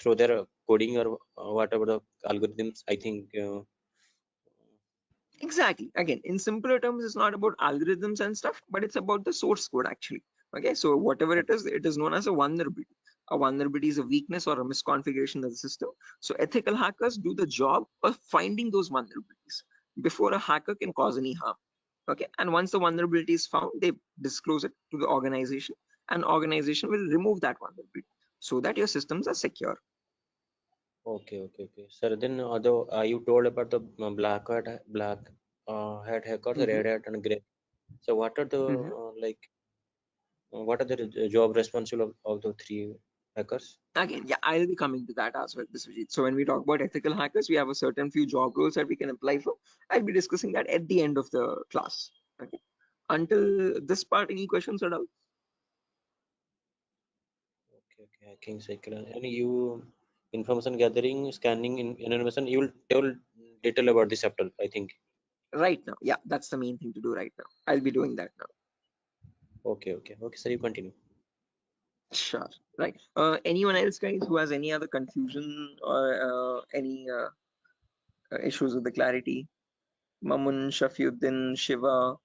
through their coding or whatever the algorithms. I think exactly. Again, in simpler terms, it's not about algorithms and stuff, but it's about the source code actually. Okay, so whatever it is known as a vulnerability. A vulnerability is a weakness or a misconfiguration of the system. So ethical hackers do the job of finding those vulnerabilities before a hacker can cause any harm. Okay, and once the vulnerability is found, they disclose it to the organization, and organization will remove that vulnerability so that your systems are secure. okay. Sir, then although you told about the black hat hackers, Mhm, red hat, and gray. So what are the mhm. what are the job responsible of the three hackers? Again, yeah, I'll be coming to that as well, Biswajit. So when we talk about ethical hackers, we have a certain few job roles that we can apply for. I'll be discussing that at the end of the class. Okay. Until this part, any questions at all? Okay, hacking cycle. And you information gathering, scanning, in information. You will tell detail about this chapter, I think. Right now, yeah, that's the main thing to do right now. I'll be doing that now. Okay. Sir, you continue. Sure. Right. Anyone else, guys, who has any other confusion or any issues with the clarity? Mamun, Shafiuddin, Shiva.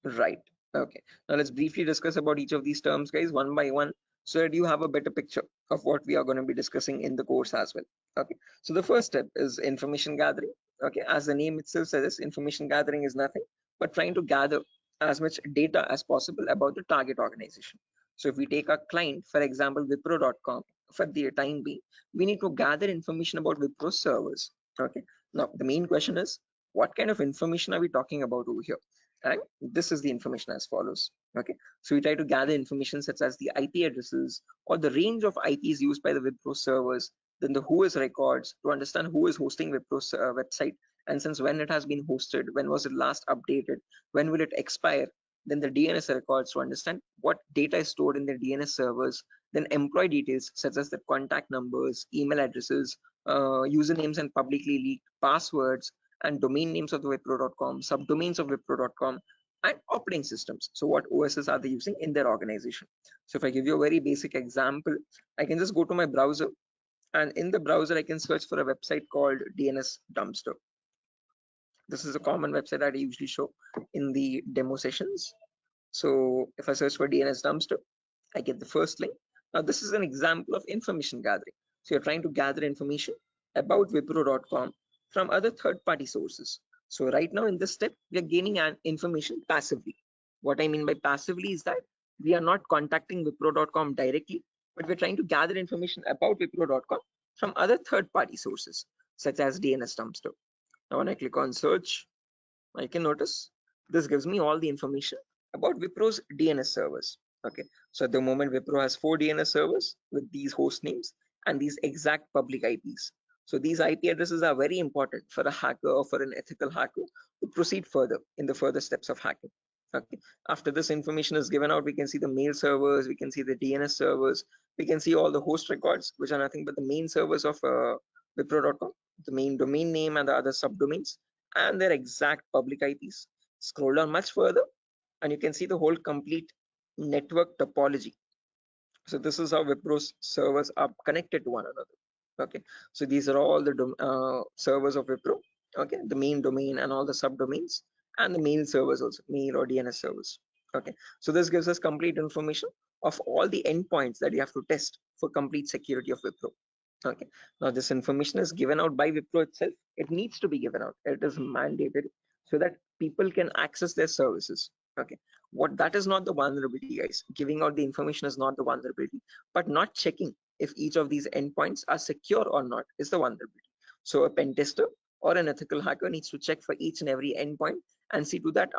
Right. Okay. Now let's briefly discuss about each of these terms, guys, one by one, so that you have a better picture of what we are going to be discussing in the course as well. Okay. So the first step is information gathering. Okay. As the name itself says, information gathering is nothing but trying to gather as much data as possible about the target organization. So if we take our client, for example, Wipro.com, for the time being, we need to gather information about Wipro servers. Okay. Now the main question is, what kind of information are we talking about over here? And this is the information as follows. Okay, so we try to gather information such as the IP addresses or the range of IPs used by the Wipro servers, then the who is records to understand who is hosting Wipro's website, and since when it has been hosted, when was it last updated, when will it expire, then the DNS records to understand what data is stored in the DNS servers, then employee details such as the contact numbers, email addresses, usernames and publicly leaked passwords, and domain names of the Wipro.com, subdomains of Wipro.com, and operating systems. So what OSs are they using in their organization? So if I give you a very basic example, I can just go to my browser, and in the browser, I can search for a website called DNS Dumpster. This is a common website that I usually show in the demo sessions. So if I search for DNS Dumpster, I get the first link. Now this is an example of information gathering. So you're trying to gather information about Wipro.com from other third-party sources. So right now in this step, we are gaining an information passively. What I mean by passively is that we are not contacting Wipro.com directly, but we're trying to gather information about Wipro.com from other third-party sources, such as DNS Dumpster. Now when I click on search, I can notice this gives me all the information about Wipro's DNS servers. Okay, so at the moment Wipro has 4 DNS servers with these host names and these exact public IPs. So these IP addresses are very important for a hacker or for an ethical hacker to proceed further in the further steps of hacking. Okay, after this information is given out, we can see the mail servers, we can see the DNS servers, we can see all the host records, which are nothing but the main servers of Wipro.com, the main domain name and the other subdomains, and their exact public IPs. Scroll down much further, and you can see the whole complete network topology. So this is how Wipro's servers are connected to one another. Okay, so these are all the servers of Wipro. Okay, the main domain and all the subdomains, and the mail servers also, mail or DNS servers. Okay, so this gives us complete information of all the endpoints that you have to test for complete security of Wipro. Okay, now this information is given out by Wipro itself. It needs to be given out. It is mandated so that people can access their services. Okay, what that is not the vulnerability, guys. Giving out the information is not the vulnerability, but not checking if each of these endpoints are secure or not is the vulnerability. So a pen tester or an ethical hacker needs to check for each and every endpoint and see to that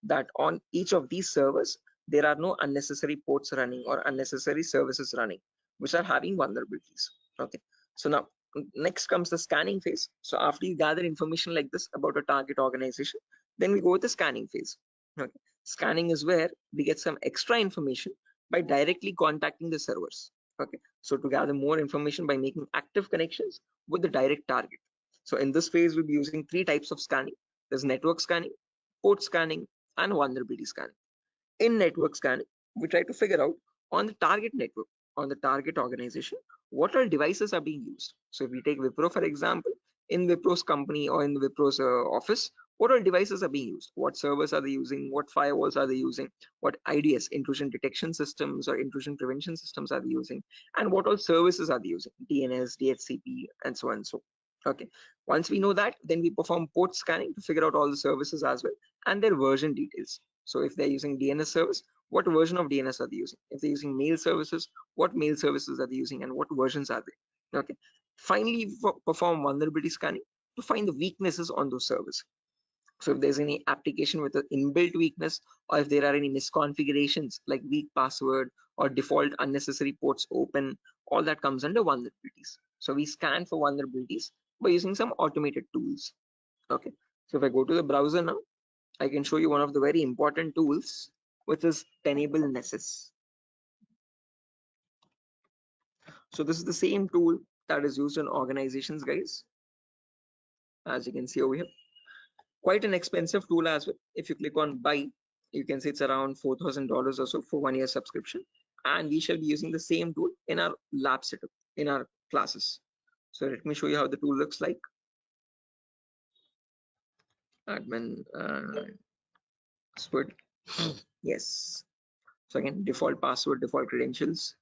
that on each of these servers there are no unnecessary ports running or unnecessary services running which are having vulnerabilities. Okay, so now next comes the scanning phase. So after you gather information like this about a target organization, then we go with the scanning phase. Okay, scanning is where we get some extra information by directly contacting the servers. Okay, so to gather more information by making active connections with the direct target. So in this phase we'll be using three types of scanning. There's network scanning, port scanning, and vulnerability scanning. In network scanning, we try to figure out on the target network, on the target organization, what all devices are being used. So if we take Wipro for example, in Wipro's company or in Wipro's office, what all devices are being used? What servers are they using? What firewalls are they using? What IDS, intrusion detection systems or intrusion prevention systems are they using? And what all services are they using? DNS, DHCP, and so on and so. Okay. Once we know that, then we perform port scanning to figure out all the services as well and their version details. So if they're using DNS service, what version of DNS are they using? If they're using mail services, what mail services are they using and what versions are they? Okay. Finally, perform vulnerability scanning to find the weaknesses on those servers. So if there's any application with an inbuilt weakness, or if there are any misconfigurations like weak password or default unnecessary ports open, all that comes under vulnerabilities. So we scan for vulnerabilities by using some automated tools. Okay. So if I go to the browser now, I can show you one of the very important tools, which is Tenable Nessus. So this is the same tool that is used in organizations, guys. As you can see over here, quite an expensive tool as well. If you click on buy, you can see it's around $4,000 or so for 1 year subscription. And we shall be using the same tool in our lab setup, in our classes. So let me show you how the tool looks like. Admin password. Yes. So again, default password, default credentials,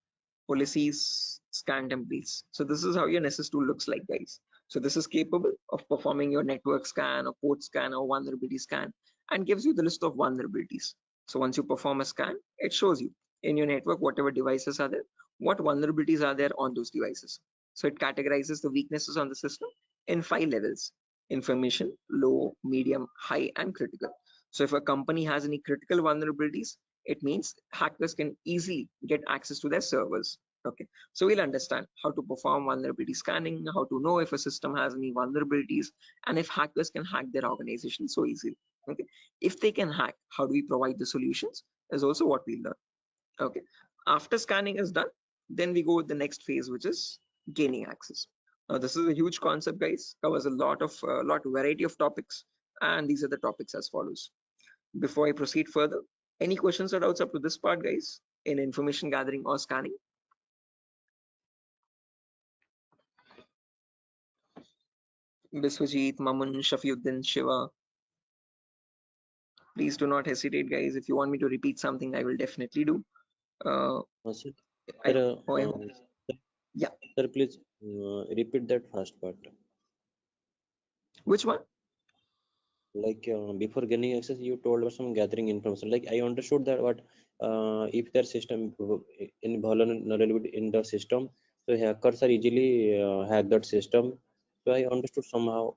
policies, scan templates. So this is how your Nessus tool looks like, guys. So this is capable of performing your network scan or port scan or vulnerability scan and gives you the list of vulnerabilities. So once you perform a scan, it shows you in your network whatever devices are there, what vulnerabilities are there on those devices. So it categorizes the weaknesses on the system in 5 levels: information, low, medium, high, and critical. So if a company has any critical vulnerabilities, it means hackers can easily get access to their servers. Okay, so we'll understand how to perform vulnerability scanning, how to know if a system has any vulnerabilities, and if hackers can hack their organization so easily. Okay, if they can hack, how do we provide the solutions is also what we learn. Okay, after scanning is done, then we go with the next phase, which is gaining access. Now this is a huge concept, guys, covers a lot of variety of topics, and these are the topics as follows. Before I proceed further, any questions or doubts up to this part, guys, in information gathering or scanning? Biswajit, Mamun, Shafiuddin, Shiva, please do not hesitate, guys. If you want me to repeat something, I will definitely do. Sir, Yeah. Sir, please repeat that first part. Which one? Like before gaining access, you told about some gathering information. Like I understood that what if their system in vulnerability in the system, so hackers are easily hack that system. So I understood somehow.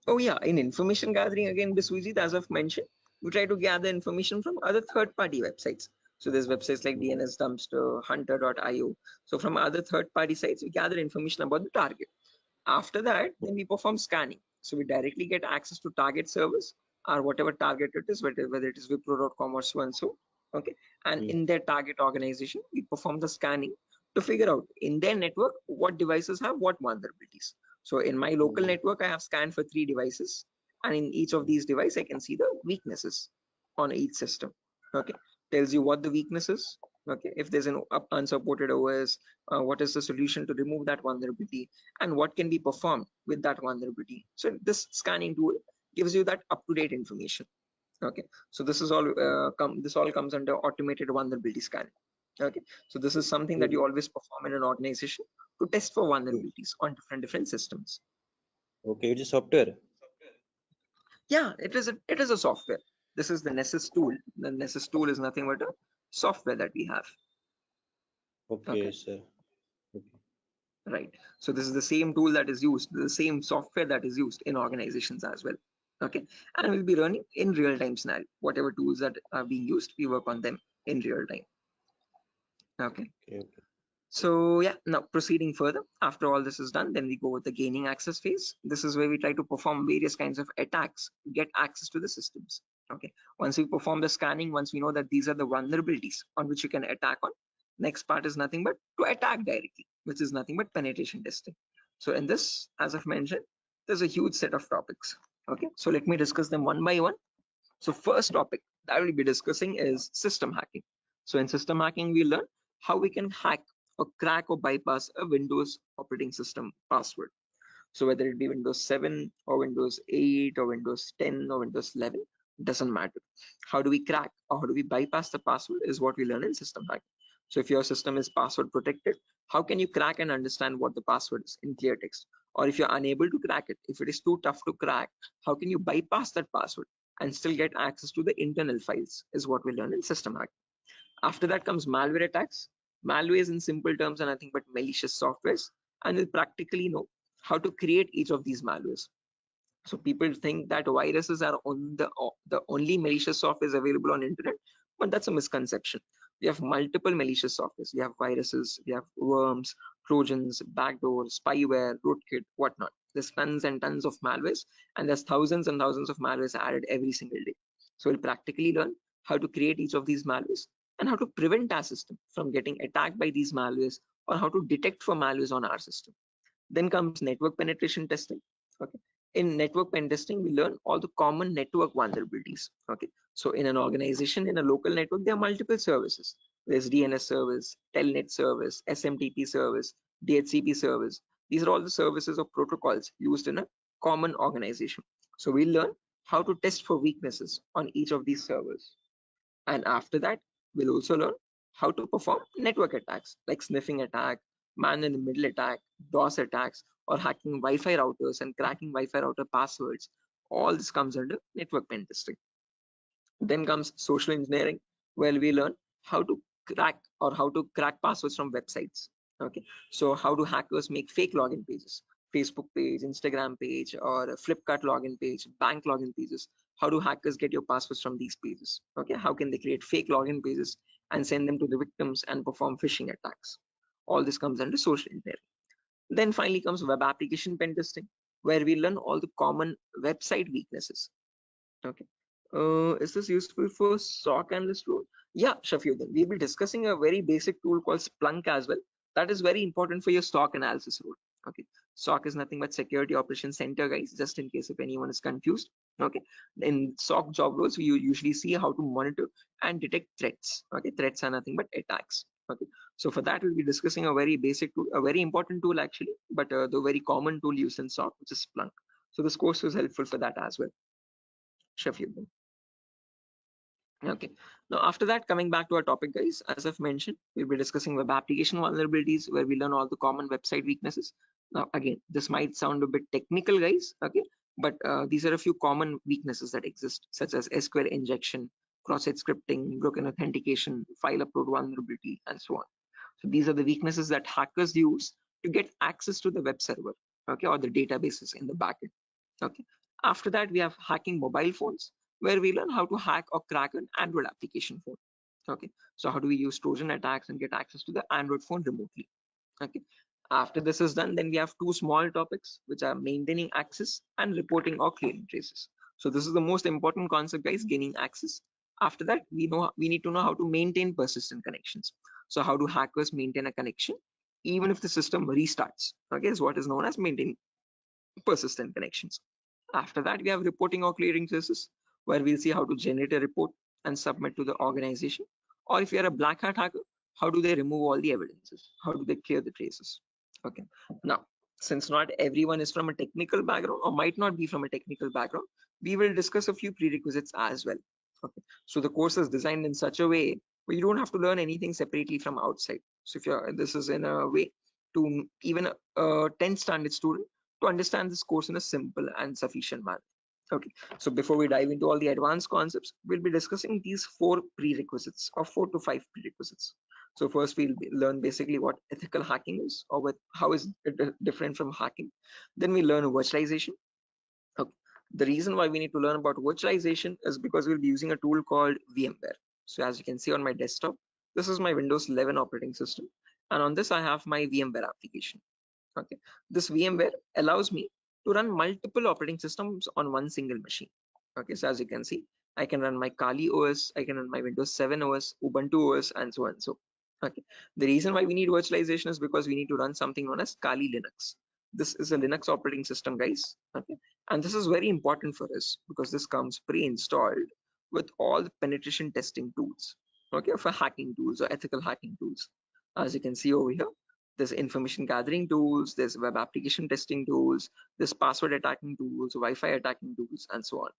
Oh yeah, in information gathering again, Biswajit, as I've mentioned, we try to gather information from other third-party websites. So there's websites like DNS Dumpster, Hunter.io. So from other third-party sites, we gather information about the target. After that, then we perform scanning. So we directly get access to target servers or whatever target it is, whether it is Wipro.com or so and so. Okay. And in their target organization, we perform the scanning to figure out in their network what devices have what vulnerabilities. So in my local network, I have scanned for 3 devices, and in each of these devices, I can see the weaknesses on each system. Okay. Tells you what the weakness is, Okay, if there's an unsupported OS, what is the solution to remove that vulnerability, and what can be performed with that vulnerability. So this scanning tool gives you that up-to-date information. Okay, so this is all this all comes under automated vulnerability scanning. Okay, so this is something that you always perform in an organization to test for vulnerabilities on different systems. Okay, it's a software. Yeah, it is a software. This is the Nessus tool. The Nessus tool is nothing but a software that we have. Okay, sir. Okay. Right, so this is the same tool that is used, the same software that is used in organizations as well. Okay, and we'll be running in real-time scenario. Whatever tools that are being used, we work on them in real time. Okay. Okay. So yeah, now proceeding further, after all this is done, then we go with the gaining access phase. This is where we try to perform various kinds of attacks to get access to the systems. Okay, once we perform the scanning, once we know that these are the vulnerabilities on which you can attack on, next part is nothing but to attack directly, which is nothing but penetration testing. So in this, as I've mentioned, there's a huge set of topics. Okay, so let me discuss them one by one. So first topic that we'll be discussing is system hacking. So in system hacking, we learn how we can hack or crack or bypass a Windows operating system password. So whether it be Windows 7 or Windows 8 or Windows 10 or Windows 11, doesn't matter. How do we crack or how do we bypass the password is what we learn in system hacking. So if your system is password protected, how can you crack and understand what the password is in clear text? Or if you're unable to crack it, if it is too tough to crack, how can you bypass that password and still get access to the internal files is what we learn in system hacking. After that comes malware attacks. Malwares in simple terms are nothing but malicious softwares, and we'll practically know how to create each of these malwares. So people think that viruses are on the only malicious software is available on internet, but that's a misconception. We have multiple malicious softwares. We have viruses, we have worms, trojans, backdoors, spyware, rootkit, whatnot. There's tons and tons of malwares, and there's thousands and thousands of malwares added every single day. So we'll practically learn how to create each of these malwares and how to prevent our system from getting attacked by these malwares, or how to detect for malwares on our system. Then comes network penetration testing. Okay, in network pen testing, we learn all the common network vulnerabilities. Okay, so in an organization, in a local network, there are multiple services. There's DNS service, telnet service, SMTP service, DHCP service. These are all the services or protocols used in a common organization. So we learn how to test for weaknesses on each of these servers. And after that, we'll also learn how to perform network attacks like sniffing attack, man in the middle attack, DOS attacks, or hacking Wi-Fi routers and cracking Wi-Fi router passwords. All this comes under network pen testing. Then comes social engineering, where we learn how to crack passwords from websites. Okay, so how do hackers make fake login pages, Facebook page, Instagram page, or a Flipkart login page, bank login pages? How do hackers get your passwords from these pages? Okay, how can they create fake login pages and send them to the victims and perform phishing attacks? All this comes under social engineering. Then finally comes web application pen testing, where we learn all the common website weaknesses. Okay. Is this useful for SOC analyst role? Yeah, Shafiuddin. We'll be discussing a very basic tool called Splunk as well. That is very important for your SOC analysis role. Okay. SOC is nothing but Security Operations Center, guys, just in case if anyone is confused. Okay. In SOC job roles, we usually see how to monitor and detect threats. Okay. Threats are nothing but attacks. Okay. So for that, we'll be discussing a very basic tool, a very important tool actually, but the very common tool used in SOC, which is Splunk. So this course is helpful for that as well. Shafiuddin. Okay, now after that, coming back to our topic, guys, as I've mentioned, we'll be discussing web application vulnerabilities, where we learn all the common website weaknesses. Now again, this might sound a bit technical, guys, okay, but these are a few common weaknesses that exist, such as SQL injection, cross-site scripting, broken authentication, file upload vulnerability, and so on. So these are the weaknesses that hackers use to get access to the web server, okay, or the databases in the backend. Okay, after that, we have hacking mobile phones, where we learn how to hack or crack an Android application phone. Okay, so how do we use Trojan attacks and get access to the Android phone remotely? Okay, after this is done, then we have two small topics, which are maintaining access and reporting or clearing traces. So this is the most important concept, guys, gaining access. After that, we need to know how to maintain persistent connections. So how do hackers maintain a connection even if the system restarts? Okay, is what is known as maintaining persistent connections. After that, we have reporting or clearing traces, where we'll see how to generate a report and submit to the organization. Or if you're a black hat hacker, how do they remove all the evidences? How do they clear the traces? Okay. Now, since not everyone is from a technical background or might not be from a technical background, we will discuss a few prerequisites as well. Okay. So the course is designed in such a way where you don't have to learn anything separately from outside. So if you're, this is in a way to even a 10th standard student to understand this course in a simple and sufficient manner. Okay, so before we dive into all the advanced concepts, we'll be discussing these 4 prerequisites or 4 to 5 prerequisites. So first we'll learn basically what ethical hacking is, or what, how is it different from hacking. Then we learn virtualization. Okay. The reason why we need to learn about virtualization is because we'll be using a tool called VMware. So as you can see on my desktop, this is my Windows 11 operating system, and on this I have my VMware application. Okay, this VMware allows me to run multiple operating systems on one single machine. Okay, so as you can see, I can run my Kali OS, I can run my Windows 7 OS, Ubuntu OS, and so on. So, okay, the reason why we need virtualization is because we need to run something known as Kali Linux. This is a Linux operating system, guys. Okay, and this is very important for us because this comes pre-installed with all the penetration testing tools. Okay, for hacking tools or ethical hacking tools. As you can see over here, there's information gathering tools, there's web application testing tools, there's password attacking tools, Wi-Fi attacking tools, and so on.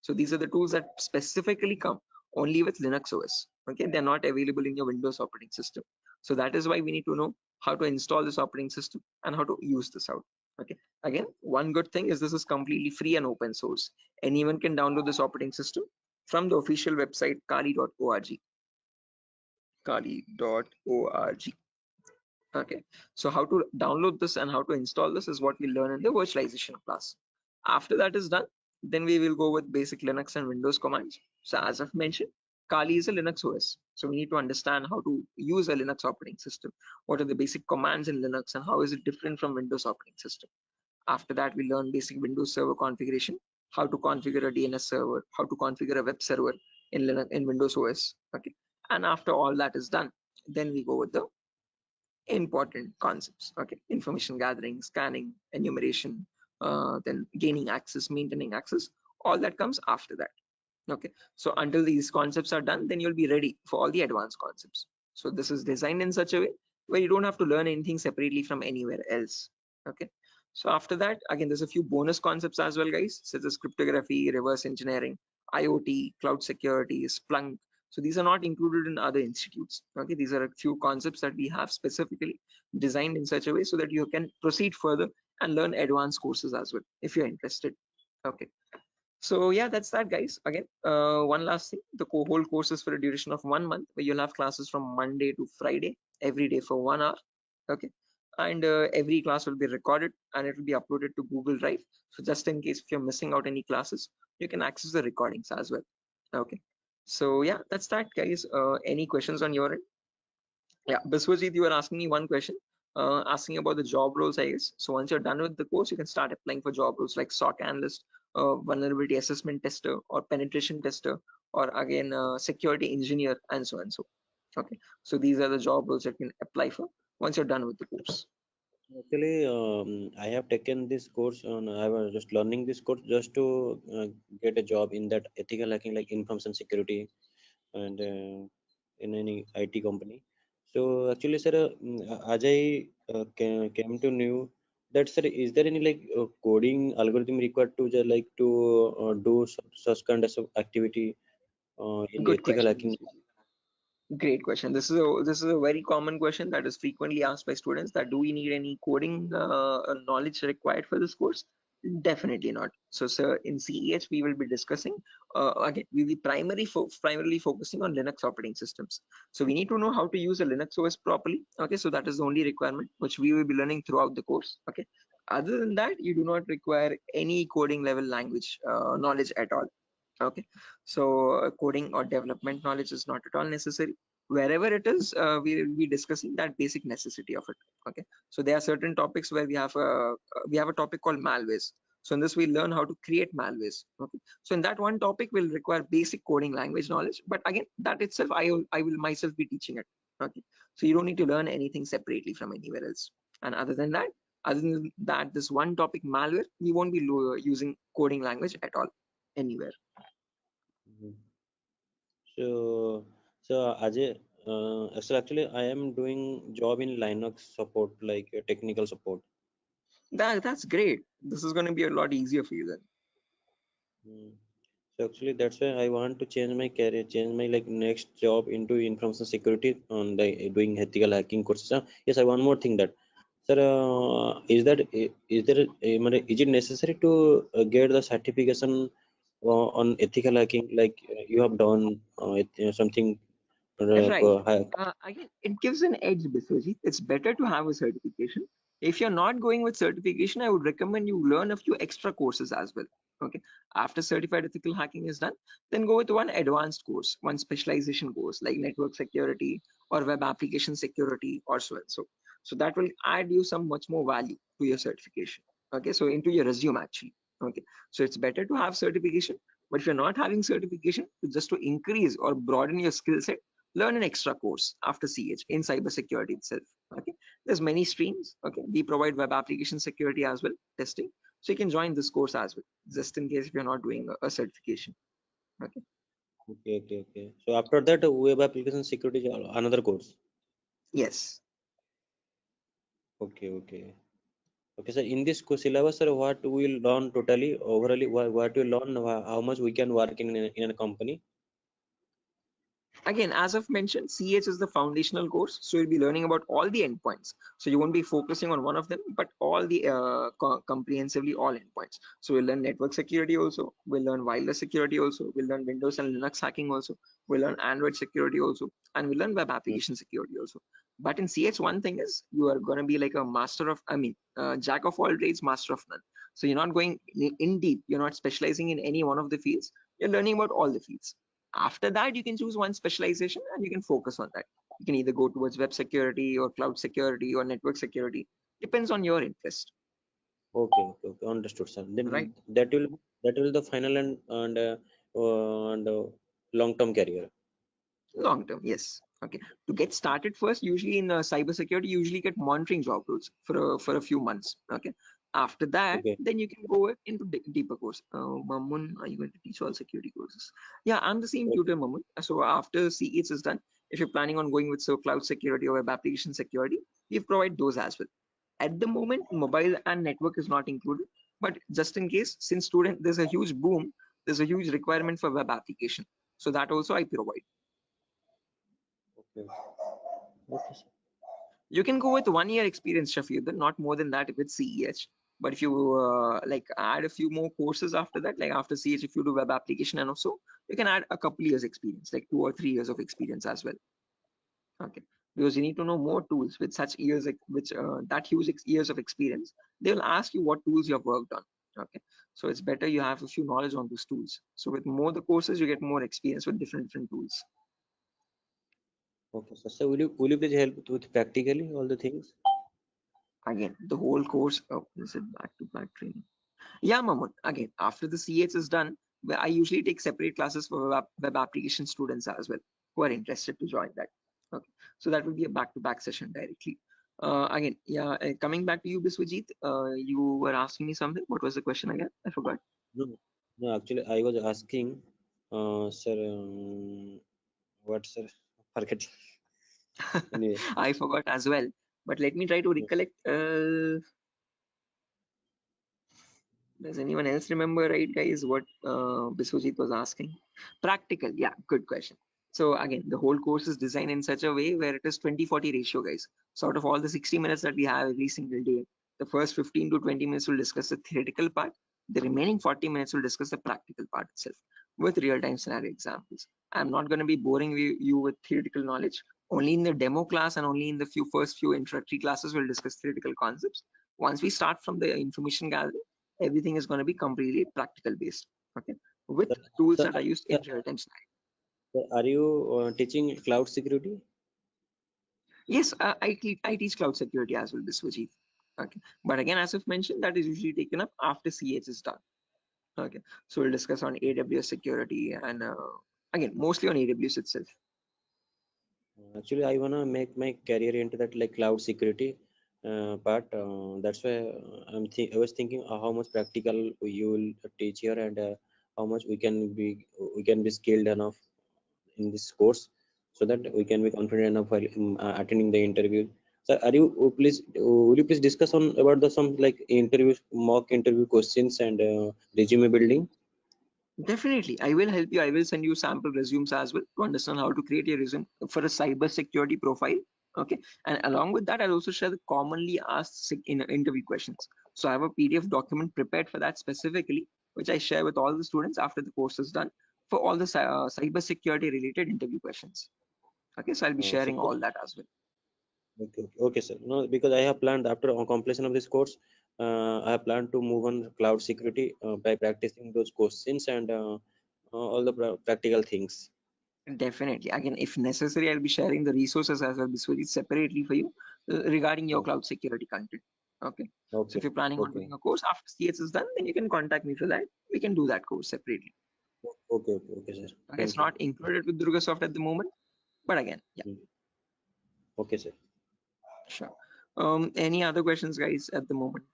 So these are the tools that specifically come only with Linux OS. Okay, they're not available in your Windows operating system. So that is why we need to know how to install this operating system and how to use this out. Okay, again, one good thing is this is completely free and open source. Anyone can download this operating system from the official website kali.org. Kali.org. Okay, so how to download this and how to install this is what we learn in the virtualization class. After that is done, then we will go with basic Linux and Windows commands. So as I've mentioned, Kali is a Linux OS. So we need to understand how to use a Linux operating system. What are the basic commands in Linux and how is it different from Windows operating system? After that, we learn basic Windows server configuration, how to configure a DNS server, how to configure a web server in Linux, in Windows OS. Okay, and after all that is done, then we go with the important concepts. Okay, information gathering, scanning, enumeration, then gaining access, maintaining access, all that comes after that. Okay, so until these concepts are done, then you'll be ready for all the advanced concepts. So this is designed in such a way where you don't have to learn anything separately from anywhere else. Okay, so after that, again, there's a few bonus concepts as well, guys, such as cryptography, reverse engineering, IoT, cloud security, Splunk. So these are not included in other institutes. Okay, these are a few concepts that we have specifically designed in such a way so that you can proceed further and learn advanced courses as well if you're interested. Okay, so yeah, that's that, guys. Again, one last thing, the whole course is for a duration of 1 month, where you'll have classes from Monday to Friday every day for 1 hour. Okay, and every class will be recorded and it will be uploaded to Google Drive. So just in case if you're missing out any classes, you can access the recordings as well. Okay, so yeah, that's that, guys. Any questions on your end? Yeah, Biswajit, you were asking me one question, asking about the job roles, I guess. So once you're done with the course, you can start applying for job roles like SOC analyst, vulnerability assessment tester, or penetration tester, or again, security engineer, and so on. So, okay. So these are the job roles you can apply for once you're done with the course. Actually, I have taken this course and I was just learning this course just to get a job in that ethical hacking, like information security, and in any IT company. So actually, sir, as I came to know that, sir, is there any like coding algorithm required to just like to do such kind of activity in Good ethical question. hacking? Great question. This is a very common question that is frequently asked by students, that do we need any coding knowledge required for this course? Definitely not. So, sir, in CEH we will be discussing again. We will be primarily focusing on Linux operating systems. So we need to know how to use a Linux OS properly. Okay, so that is the only requirement which we will be learning throughout the course. Okay. Other than that, you do not require any coding level language knowledge at all. Okay, so coding or development knowledge is not at all necessary. Wherever it is, we will be discussing that basic necessity of it. Okay, so there are certain topics where we have a topic called malwares. So in this we learn how to create malwares. Okay, so in that one topic will require basic coding language knowledge, but again, that itself I will myself be teaching it. Okay, so you don't need to learn anything separately from anywhere else. And other than that, this one topic malware, we won't be using coding language at all anywhere. Mhm. So, so Ajay, Actually, I am doing job in Linux support, like technical support. That's great. This is going to be a lot easier for you then. Mm. So actually, that's why I want to change my career, change my like next job into information security on the doing ethical hacking courses. Yes, I one more thing that, sir, is there is it necessary to get the certification on ethical hacking, like you have done something Right. hack? Again, it gives an edge, Biswajit. It's better to have a certification. If you're not going with certification, I would recommend you learn a few extra courses as well. Okay. After certified ethical hacking is done, then go with one advanced course, one specialization course like network security or web application security or so and so. So that will add you some much more value to your certification. Okay. So into your resume actually. Okay. So it's better to have certification. But if you're not having certification, just to increase or broaden your skill set, learn an extra course after CH in cybersecurity itself. Okay, there's many streams. Okay, we provide web application security as well, testing. So you can join this course as well, just in case if you're not doing a certification. Okay. Okay, okay, okay. So after that, web application security is another course. Yes. Okay, okay. Okay, sir. In this syllabus, sir, what we will learn totally, overally, what we learn, how much we can work in a company. Again, as I've mentioned, CH is the foundational course, so you'll be learning about all the endpoints. So you won't be focusing on one of them, but all the comprehensively all endpoints. So we'll learn network security also, we'll learn wireless security also, we'll learn Windows and Linux hacking also, we'll learn Android security also, and we'll learn web Mm. application security also. But in CH, one thing is you are going to be like a master of, jack of all trades, master of none. So you're not going in deep, you're not specializing in any one of the fields, you're learning about all the fields. After that, you can choose one specialization and you can focus on that. You can either go towards web security or cloud security or network security. Depends on your interest, Okay, okay, okay. Understood, sir. right? Then that will the final and long-term career. Long term, yes. Okay. To get started first, usually in cybersecurity, you usually get monitoring job roles for a few months. Okay. After that, Okay, then you can go into deeper course. Mamun, are you going to teach all security courses? Yeah, I'm the same okay, tutor, Mamun. So after CEs is done, if you're planning on going with so cloud security or web application security, we provide those as well. At the moment, mobile and network is not included, but just in case, since student there's a huge boom, there's a huge requirement for web application. So that also I provide. okay, okay, sir. You can go with 1 year experience, Shafiq, not more than that with CEH. But if you like add a few more courses after that, like after CH, if you do web application and also, you can add a couple years experience, like 2 or 3 years of experience as well. Okay, because you need to know more tools with such years, which that huge years of experience. They will ask you what tools you have worked on. Okay, so it's better you have a few knowledge on those tools. So with more the courses, you get more experience with different tools. Okay, sir. So will you please help with practically all the things? Again, the whole course. Oh, is it back to back training? Yeah, Mahmood. Again, after the CH is done, I usually take separate classes for web application students as well who are interested to join that. Okay, so that will be a back-to-back session directly. Again, yeah, coming back to you, Biswajit, you were asking me something. What was the question again? I forgot. No, no. Actually, I was asking, sir, what, sir? Forgetting. Anyway, I forgot as well. But let me try to recollect. Does anyone else remember, right, guys, what Biswajit was asking? Practical, yeah, good question. So again, the whole course is designed in such a way where it is 20-40 ratio, guys. So out of all the 60 minutes that we have every single day, the first 15 to 20 minutes will discuss the theoretical part. The remaining 40 minutes will discuss the practical part itself with real-time scenario examples. I'm not going to be boring you with theoretical knowledge. Only in the demo class and only in the first few introductory classes we'll discuss theoretical concepts. Once we start from the information gathering, everything is going to be completely practical based. Okay, with sir, tools sir, that are used sir, in real-time scenario. sir, are you teaching cloud security? Yes, I teach cloud security as well, this Vijay. Okay, but again, as I've mentioned, that is usually taken up after CH is done. Okay, so we'll discuss on AWS security and again mostly on AWS itself. Actually, I wanna make my career into that like cloud security part. That's why I was thinking how much practical you will teach here, and how much we can be skilled enough in this course. so that we can be confident enough while attending the interview. So are you please will you please discuss on about the some like interviews, mock interview questions and resume building? Definitely, I will help you. I will send you sample resumes as well to understand how to create a resume for a cyber security profile. Okay, and along with that, I'll also share the commonly asked in interview questions. So I have a PDF document prepared for that specifically, which I share with all the students after the course is done for all the cyber security related interview questions. Okay, so I'll be sharing Suppose all that as well. okay, sir. No, because I have planned after completion of this course, I have planned to move on cloud security by practicing those questions and all the practical things. Definitely. Again, if necessary, I'll be sharing the resources as well, Biswajit, separately for you regarding your Okay, cloud security content. Okay. So okay, if you're planning on okay, doing a course after CS is done, then you can contact me for that. We can do that course separately. okay, okay, okay, sir. Okay. It's Thank you. not included with Durga Soft at the moment, but again, yeah, Mm. Okay, sir. sure. Any other questions, guys, at the moment?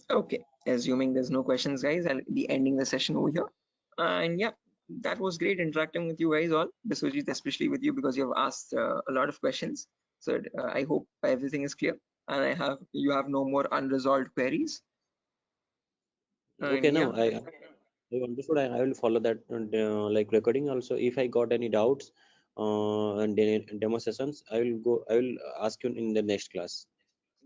Okay. Assuming there's no questions, guys, I'll be ending the session over here. And yeah, that was great interacting with you guys all, Biswajit, especially with you because you have asked a lot of questions. So I hope everything is clear and you have no more unresolved queries. Okay, And now yeah, I understood. I will follow that and, like recording also. If I got any doubts and demo sessions, I will go. I will ask you in the next class.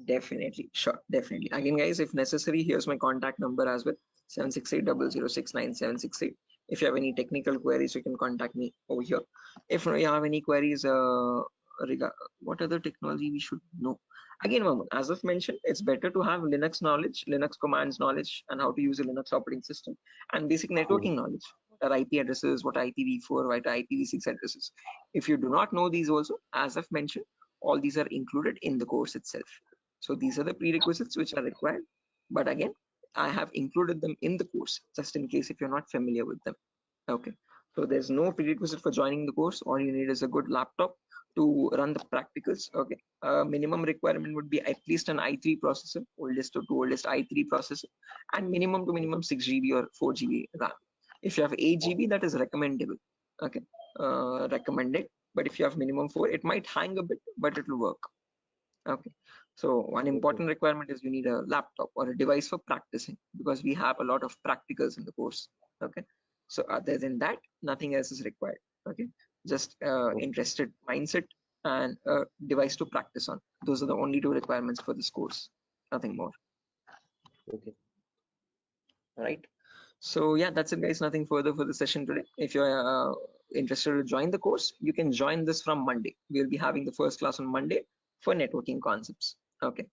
definitely, sure, definitely. Again, guys, if necessary, here's my contact number as well, 76800696768. If you have any technical queries, you can contact me over here. If you have any queries, what other technology we should know? Again, Maman, as I've mentioned, it's better to have Linux knowledge, Linux commands knowledge, and how to use a Linux operating system, and basic networking knowledge. What are IP addresses, what are IPv4, what are IPv6 addresses? If you do not know these also, as I've mentioned, all these are included in the course itself. So these are the prerequisites which are required. But again, I have included them in the course just in case if you're not familiar with them. Okay. So there's no prerequisite for joining the course. All you need is a good laptop to run the practicals. Okay. Minimum requirement would be at least an i3 processor, oldest to oldest i3 processor, and minimum to minimum 6 GB or 4 GB RAM. If you have 8 GB, that is recommendable. Okay. Recommended. But if you have minimum 4, it might hang a bit, but it will work. Okay. So one important requirement is you need a laptop or a device for practicing because we have a lot of practicals in the course. Okay. So other than that, nothing else is required. Okay. Just interested mindset and a device to practice on. Those are the only two requirements for this course. Nothing more. Okay. All right. So yeah, that's it, guys. Nothing further for the session today. If you're interested to join the course, you can join this from Monday. We'll be having the first class on Monday for networking concepts. Okay.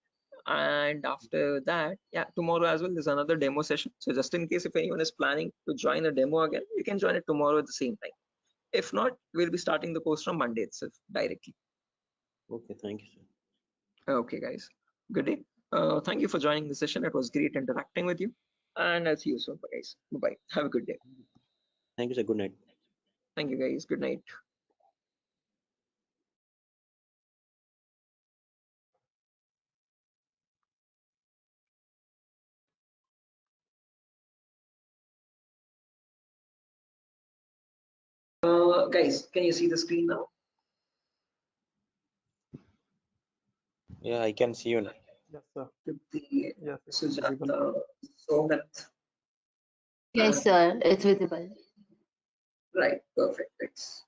And after that, yeah, tomorrow as well, there's another demo session. So just in case if anyone is planning to join a demo again, you can join it tomorrow at the same time. If not, we'll be starting the course from Monday itself directly. Okay. Thank you, sir. Okay, guys. Good day. Thank you for joining the session. It was great interacting with you. And I'll see you soon, guys. Bye-bye. Have a good day. Thank you, sir. Good night. Thank you, guys. Good night. Guys, can you see the screen now? Yeah, I can see you now. Yes, sir. The Yes, it's visible. Sujata, Somat, Yes, sir. It's visible. right? Perfect. Thanks.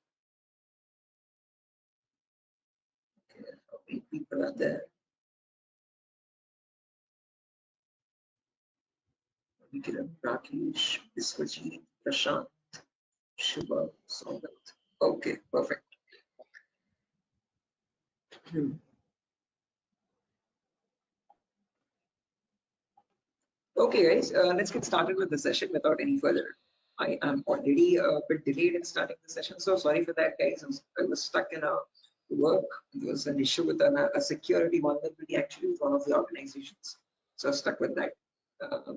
Okay, how many people are there? Vikiran, Rakesh, Biswajit, Prashant, Shiva, Somat. Okay, perfect. Okay, guys, let's get started with the session without any further. I am already a bit delayed in starting the session, so sorry for that, guys. I was stuck in a work. There was an issue with a security vulnerability actually with one of the organizations, so I was stuck with that.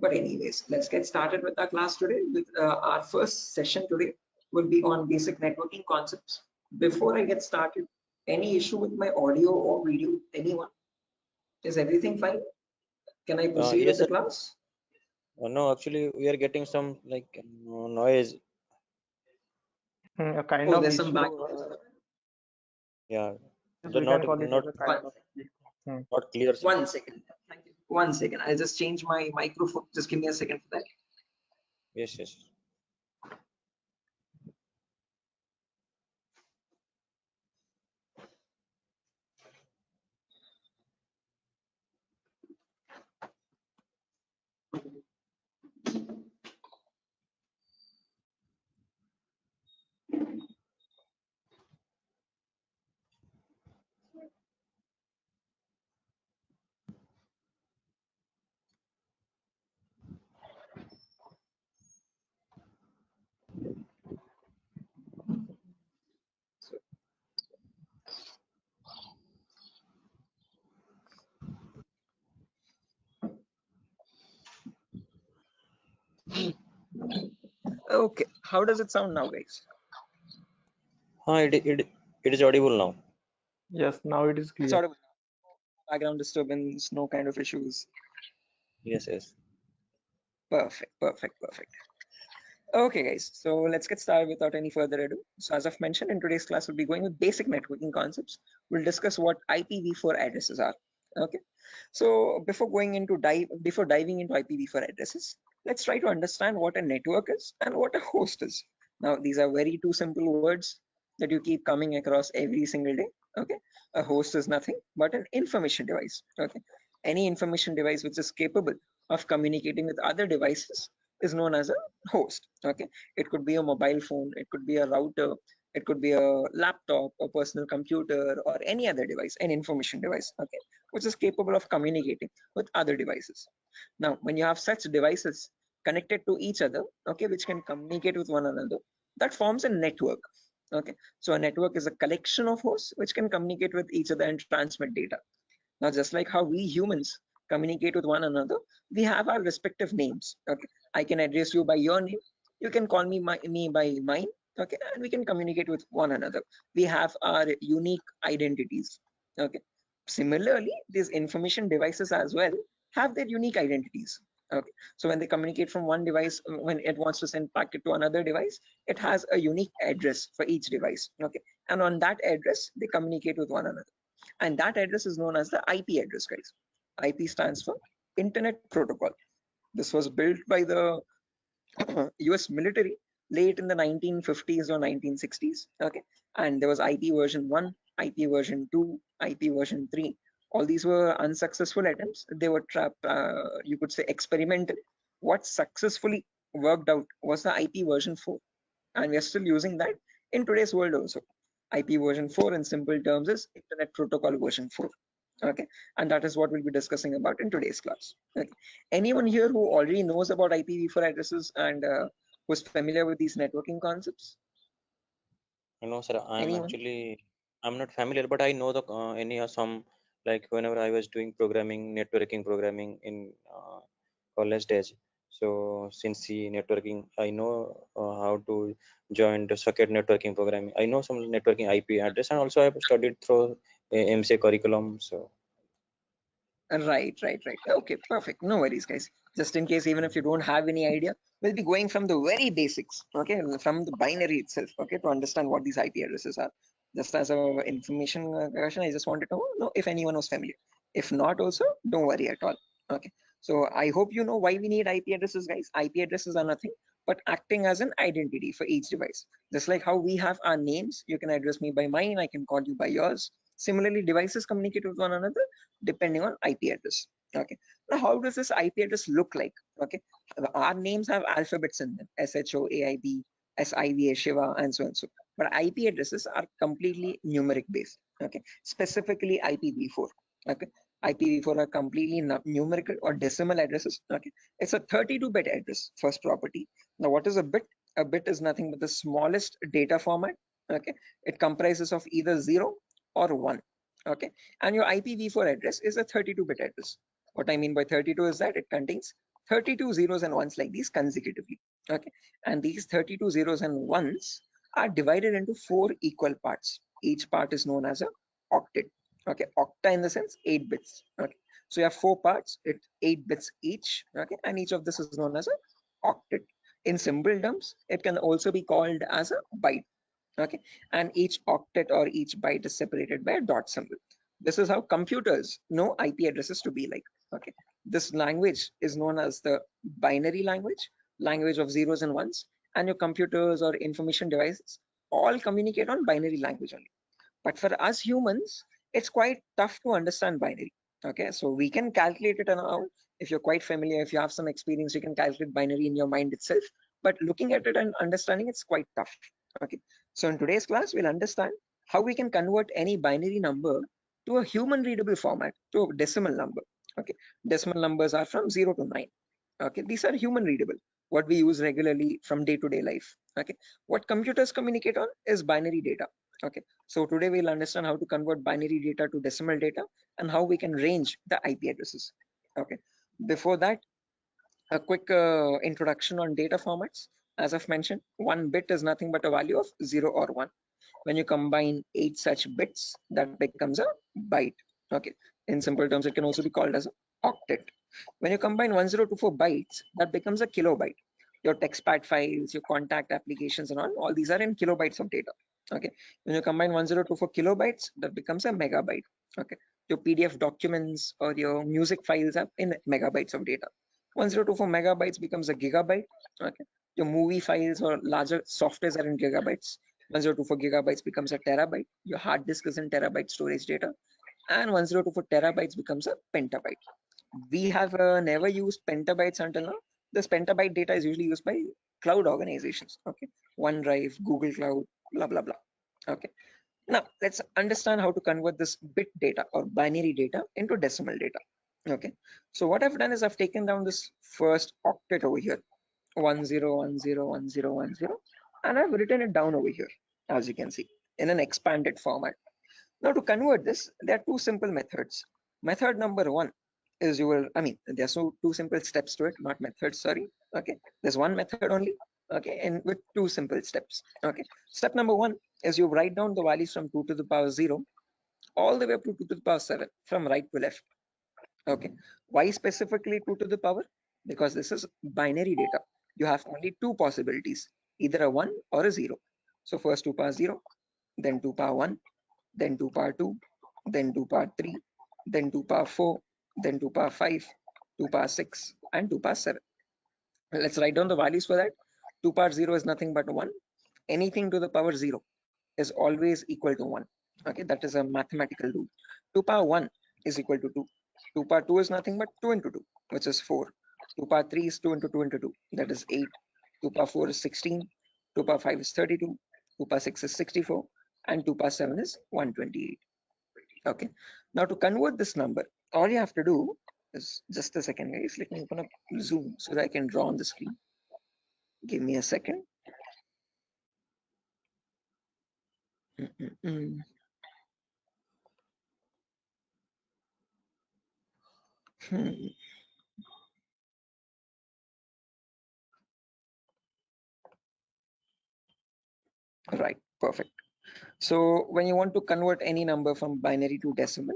But anyways, let's get started with our class today. With our first session today will be on basic networking concepts. Before I get started, any issue with my audio or video? Anyone? Is everything fine? Can I proceed with Yes, the sir. class? No, actually, we are getting some like noise. A kind Oh, of there's some issue. background. Yeah, Yes, the we can call it not as a kind of issue. not clear sound. 1 second. Thank you. 1 second. I'll just change my microphone. Just give me a second for that. Yes, yes. Okay. How does it sound now, guys? It is audible now. Yes, now it is It's clear. audible. Background disturbance, no kind of issues. Yes, yes. Perfect, perfect, perfect. Okay, guys, so let's get started without any further ado. So as I've mentioned, in today's class, we'll be going with basic networking concepts. We'll discuss what IPv4 addresses are. Okay, so before diving into IPv4 addresses, let's try to understand what a network is and what a host is. Now, these are very two simple words that you keep coming across every single day. Okay, a host is nothing but an information device. Okay, any information device which is capable of communicating with other devices is known as a host. Okay, it could be a mobile phone, it could be a router, it could be a laptop, a personal computer, or any other device, an information device, okay, which is capable of communicating with other devices. Now, when you have such devices connected to each other, okay, which can communicate with one another, that forms a network. Okay, so a network is a collection of hosts which can communicate with each other and transmit data. Now, just like how we humans communicate with one another, we have our respective names. Okay, I can address you by your name. You can call me by mine. Okay, and we can communicate with one another. We have our unique identities. Okay. Similarly, these information devices as well have their unique identities. Okay. So when they communicate from one device, when it wants to send packet to another device, it has a unique address for each device. Okay. And on that address, they communicate with one another. And that address is known as the IP address, guys. IP stands for Internet Protocol. This was built by the US military late in the 1950s or 1960s. Okay, and there was IP version 1, IP version 2, IP version 3. All these were unsuccessful attempts. They were you could say experimental. What successfully worked out was the IP version 4, and we are still using that in today's world also. IP version 4 in simple terms is Internet Protocol version 4. Okay, and that is what we'll be discussing about in today's class. Okay, anyone here who already knows about IPv4 addresses and who's familiar with these networking concepts? No, sir. Anyone? I'm not familiar, but I know the any some like whenever I was doing programming, networking programming in college days. So since the networking, I know how to join the socket networking programming. I know some networking IP address, and also I've studied through MCA curriculum. So Right. Okay, perfect. No worries, guys. Just in case, even if you don't have any idea, we'll be going from the very basics, okay, from the binary itself, okay, to understand what these IP addresses are. Just as a information question, I just wanted to know if anyone was familiar. If not, also, don't worry at all. Okay. So I hope you know why we need IP addresses, guys. IP addresses are nothing but acting as an identity for each device. Just like how we have our names, you can address me by mine, I can call you by yours. Similarly, devices communicate with one another depending on IP address. Okay. Now, how does this IP address look like? Okay. Our names have alphabets in them: SHOAIB, SIVA, Shiva, and so and so. But IP addresses are completely numeric based. Okay. Specifically IPv4. Okay. IPv4 are completely numerical or decimal addresses. Okay. It's a 32-bit address, first property. Now, what is a bit? A bit is nothing but the smallest data format. Okay. It comprises of either 0 or 1. Okay, and your IPv4 address is a 32-bit address. What I mean by 32 is that it contains 32 zeros and ones like these consecutively. Okay, and these 32 zeros and ones are divided into 4 equal parts. Each part is known as a octet. Okay, octa in the sense 8 bits. Okay, So you have 4 parts, it's 8 bits each, okay, and each of this is known as a octet. In simple terms, it can also be called as a byte, okay, and each octet or each byte is separated by a dot symbol. This is how computers know IP addresses to be like, okay. This language is known as the binary language of zeros and ones, and your computers or information devices all communicate on binary language only. But for us humans, it's quite tough to understand binary. Okay, so we can calculate it now. If you're quite familiar, if you have some experience, you can calculate binary in your mind itself. But looking at it and understanding it's quite tough. Okay, so in today's class, we'll understand how we can convert any binary number to a human readable format, to a decimal number. Okay, decimal numbers are from 0 to 9. Okay, these are human readable, what we use regularly from day-to-day life. Okay, what computers communicate on is binary data. Okay, so today we'll understand how to convert binary data to decimal data and how we can range the IP addresses. Okay, before that, a quick introduction on data formats. As I've mentioned, 1 bit is nothing but a value of 0 or 1. When you combine 8 such bits, that becomes a byte. Okay, in simple terms, it can also be called as an octet. When you combine 1024 bytes, that becomes a kilobyte. Your textpad files, your contact applications and all these are in kilobytes of data. Okay, when you combine 1024 kilobytes, that becomes a megabyte. Okay, your PDF documents or your music files are in megabytes of data. 1024 megabytes becomes a gigabyte. Okay, your movie files or larger softwares are in gigabytes. 1024 gigabytes becomes a terabyte. Your hard disk is in terabyte storage data, and 1024 terabytes becomes a petabyte. We have never used petabytes until now. This petabyte data is usually used by cloud organizations. Okay, OneDrive, Google Cloud, blah blah blah. Okay, now let's understand how to convert this bit data or binary data into decimal data. Okay, so what I've done is I've taken down this first octet over here, 10101010, and I've written it down over here, as you can see, in an expanded format. Now to convert this, there are 2 simple methods. Method number 1 is there's two simple steps to it, not methods, sorry. Okay, there's one method only, okay, and with 2 simple steps. Okay, step number 1 is you write down the values from 2 to the power 0 all the way up to 2 to the power 7 from right to left. Okay, why specifically 2 to the power? Because this is binary data. You have only 2 possibilities, either a 1 or a 0. So first 2 power 0, then 2 power 1, then 2 power 2, then 2 power 3, then 2 power 4, then 2 power 5, 2 power 6, and 2 power 7. Let's write down the values for that. 2 power 0 is nothing but 1. Anything to the power 0 is always equal to 1. Okay, that is a mathematical rule. 2 power 1 is equal to 2. 2 power 2 is nothing but 2 into 2, which is 4. 2 power 3 is 2 into 2 into 2, that is 8. 2 power 4 is 16. 2 power 5 is 32. 2 power 6 is 64. And 2 power 7 is 128. Okay, now to convert this number, all you have to do is, just a second guys, let me open up Zoom so that I can draw on the screen. Give me a second. Right, perfect. So when you want to convert any number from binary to decimal,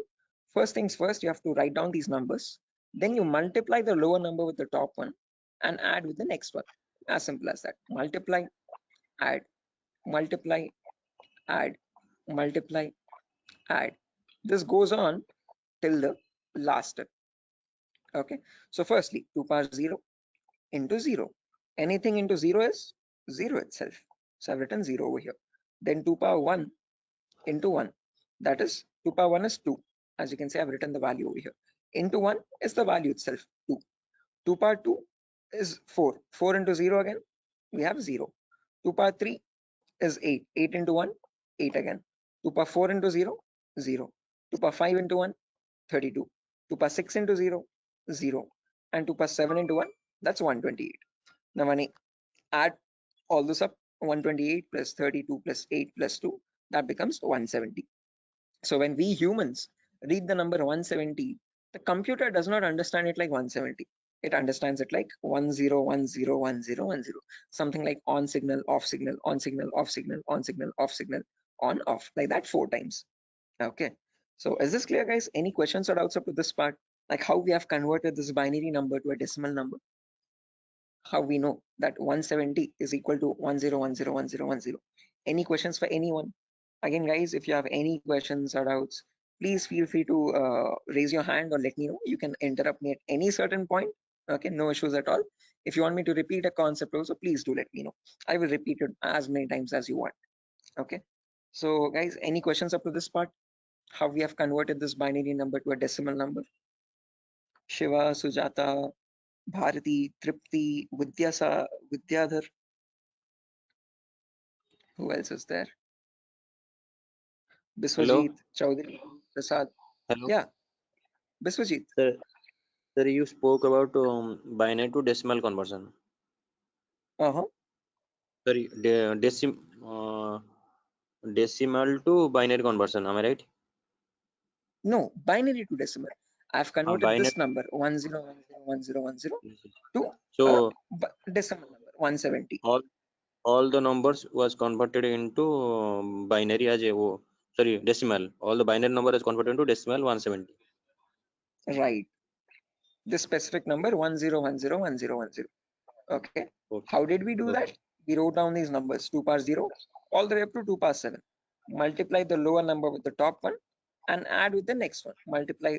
first things first, you have to write down these numbers. Then you multiply the lower number with the top one and add with the next one. As simple as that. Multiply, add, multiply, add, multiply, add. This goes on till the last step. Okay, so firstly 2 power 0 into 0. Anything into 0 is 0 itself. So I've written 0 over here. Then 2 power 1 into 1, that is 2 power 1 is 2. As you can see, I've written the value over here. Into 1 is the value itself, 2. 2 power 2 is 4. 4 into 0 again, we have 0. 2 power 3 is 8. 8 into 1, 8 again. 2 power 4 into 0, 0. 2 power 5 into 1, 32. 2 power 6 into 0, 0. And 2 power 7 into 1, that's 128. Now when I add all this up, 128 plus 32 plus 8 plus 2, that becomes 170. So when we humans read the number 170, the computer does not understand it like 170. It understands it like 10101010, something like on signal, off signal, on signal, off signal, on signal, off signal, on, off, like that 4 times. Okay. So is this clear, guys? Any questions or doubts up to this part? like how we have converted this binary number to a decimal number, how we know that 170 is equal to 10101010. Any questions for anyone? Again, guys, if you have any questions or doubts, please feel free to raise your hand or let me know. You can interrupt me at any certain point. Okay, no issues at all. If you want me to repeat a concept also, please do let me know. I will repeat it as many times as you want. Okay, so guys, any questions up to this part? How we have converted this binary number to a decimal number? Shiva, Sujata, Bharati, Tripti, Vidyadhar. Who else is there? Hello. Biswajit, Chaudhary, Prasad. Hello. Yeah, Biswajit. Sir, sir, you spoke about binary to decimal conversion. Sorry, decimal to binary conversion. Am I right? No, binary to decimal. I've converted Binary. this number 10101010 to So decimal number 170. all the numbers was converted into binary as a sorry, decimal. All the binary number is converted into decimal 170. Right. This specific number 10101010. Okay. Okay. How did we do that? Okay. We wrote down these numbers 2 power 0 all the way up to 2 power 7. Multiply the lower number with the top one and add with the next one. Multiply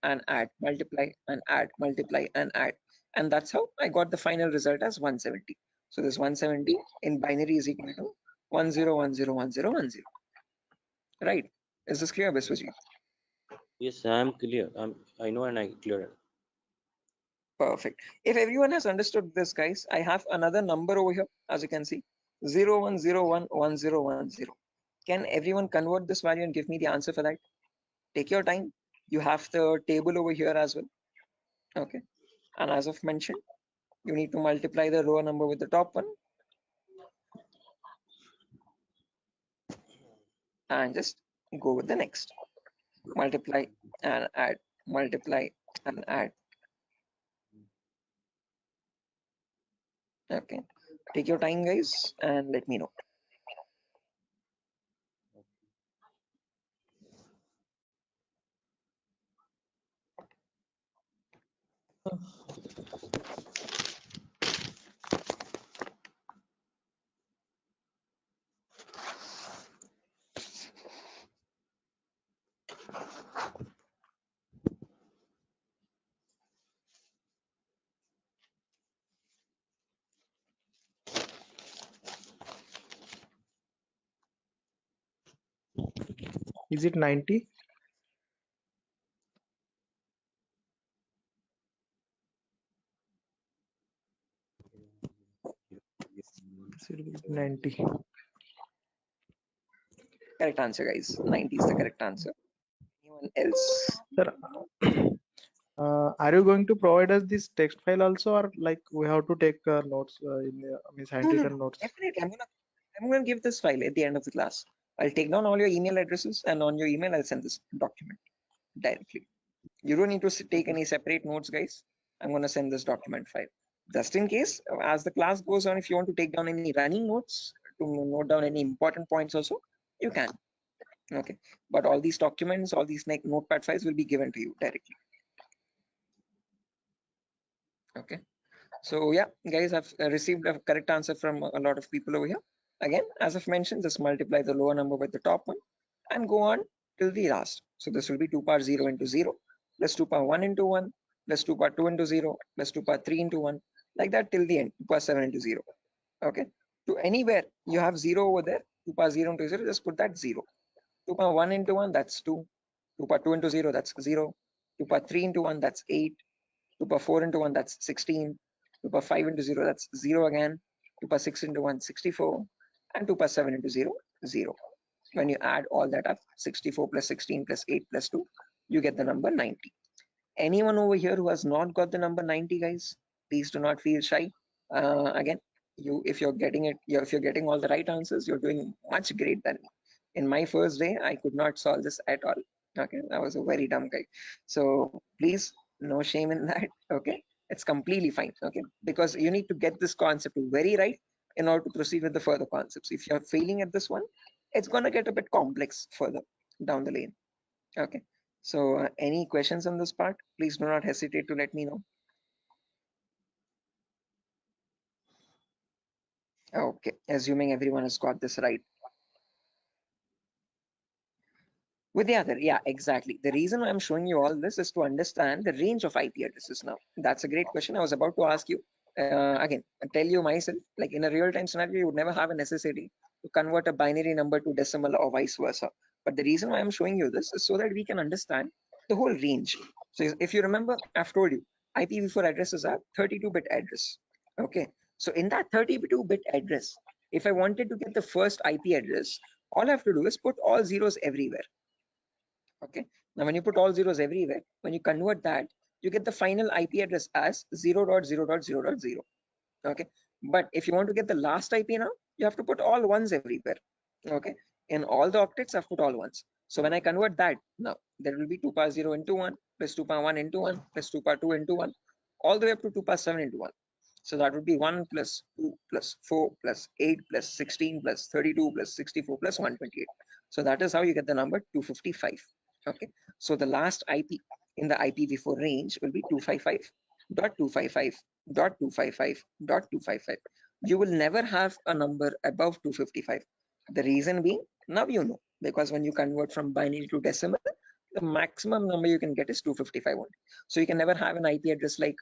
and add, multiply and add, multiply and add. And that's how I got the final result as 170. So this 170 in binary is equal to 10101010. Right. Is this clear, Biswajit? Yes, I am clear. I know and I clear. Perfect. If everyone has understood this, guys, I have another number over here, as you can see, 01011010. Can everyone convert this value and give me the answer for that? Take your time. You have the table over here as well. Okay. And as I've mentioned, you need to multiply the lower number with the top one and just go with the next. Multiply and add, multiply and add. Okay. Take your time, guys, and let me know. Is it 90? Yes, it will be 90. Correct answer, guys. 90 is the correct answer. Anyone else? Sir, are you going to provide us this text file also, or like we have to take notes in means handwritten notes? Definitely. I'm gonna give this file at the end of the class. I'll take down all your email addresses, and on your email I'll send this document directly. You don't need to take any separate notes, guys. I'm gonna send this document file. Just in case, as the class goes on, if you want to take down any running notes to note down any important points also, you can. Okay. But all these documents, all these notepad files will be given to you directly. Okay. So yeah, guys, I've received a correct answer from a lot of people over here. Again, as I've mentioned, just multiply the lower number with the top one and go on till the last. So this will be 2 power 0 into 0 plus 2 power 1 into 1 plus 2 power 2 into 0 plus 2 power 3 into 1, like that till the end, 2 power 7 into 0. Okay. To anywhere you have 0 over there, 2 power 0 into 0, just put that 0. 2 power 1 into 1, that's 2. 2 power 2 into 0, that's 0. 2 power 3 into 1, that's 8. 2 power 4 into 1, that's 16. 2 power 5 into 0, that's 0 again. 2 power 6 into 1, 64. And 2 power 7 into 0, 0. When you add all that up, 64 plus 16 plus 8 plus 2, you get the number 90. Anyone over here who has not got the number 90, guys, please do not feel shy. Again, if you're getting all the right answers, you're doing much great than me. In my first day, I could not solve this at all. Okay, I was a very dumb guy. So please, no shame in that. Okay, it's completely fine. Okay, because you need to get this concept very right in order to proceed with the further concepts. If you're failing at this one, it's gonna get a bit complex further down the lane. Okay, So any questions on this part? Please do not hesitate to let me know. Okay, assuming everyone has got this right. With the other, yeah, exactly. The reason I'm showing you all this is to understand the range of IP addresses now. That's a great question. I was about to ask you. Again, I tell you myself, like in a real-time scenario, you would never have a necessity to convert a binary number to decimal or vice versa. But the reason why I'm showing you this is so that we can understand the whole range. So if you remember, I've told you, IPv4 addresses are 32-bit address. Okay, so in that 32-bit address, if I wanted to get the first IP address, all I have to do is put all zeros everywhere. Okay, now when you put all zeros everywhere, when you convert that, you get the final IP address as 0.0.0.0. Okay, but if you want to get the last IP now, you have to put all ones everywhere. Okay, in all the octets I've put all ones. So when I convert that, now there will be 2 power 0 into 1 plus 2 power 1 into 1 plus 2 power 2 into 1 all the way up to 2 power 7 into 1. So that would be 1 plus 2 plus 4 plus 8 plus 16 plus 32 plus 64 plus 128. So that is how you get the number 255. Okay, so the last IP in the IPv4 range will be 255.255.255.255. You will never have a number above 255. The reason being, now you know, because when you convert from binary to decimal, the maximum number you can get is 255 only. So you can never have an IP address like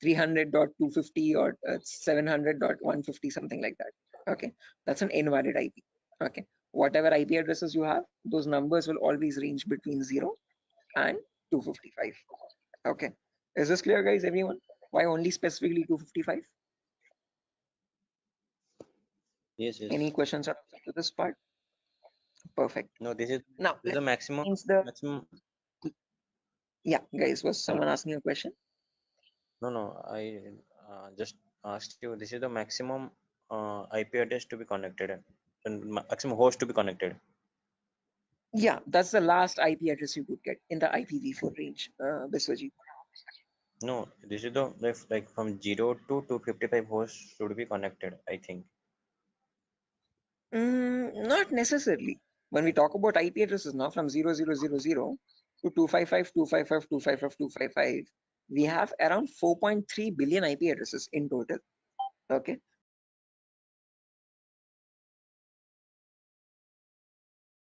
300.250 or 700.150, something like that. Okay, that's an invalid IP. Okay, whatever IP addresses you have, those numbers will always range between 0 and 255. Okay, is this clear, guys? Everyone, why only specifically 255? Yes, yes. Any questions up to this part? Perfect. No, this is Now this is the maximum the maximum. yeah, guys, was Hello? someone asking a question? No. I just asked you. This is the maximum IP address to be connected and maximum host to be connected. Yeah, that's the last IP address you could get in the IPv4 range, Biswajit. No, this is the like from 0 to 255 hosts should be connected, I think. Not necessarily. When we talk about IP addresses now from 0000 to 255, 255, 255, 255, we have around 4.3 billion IP addresses in total. Okay,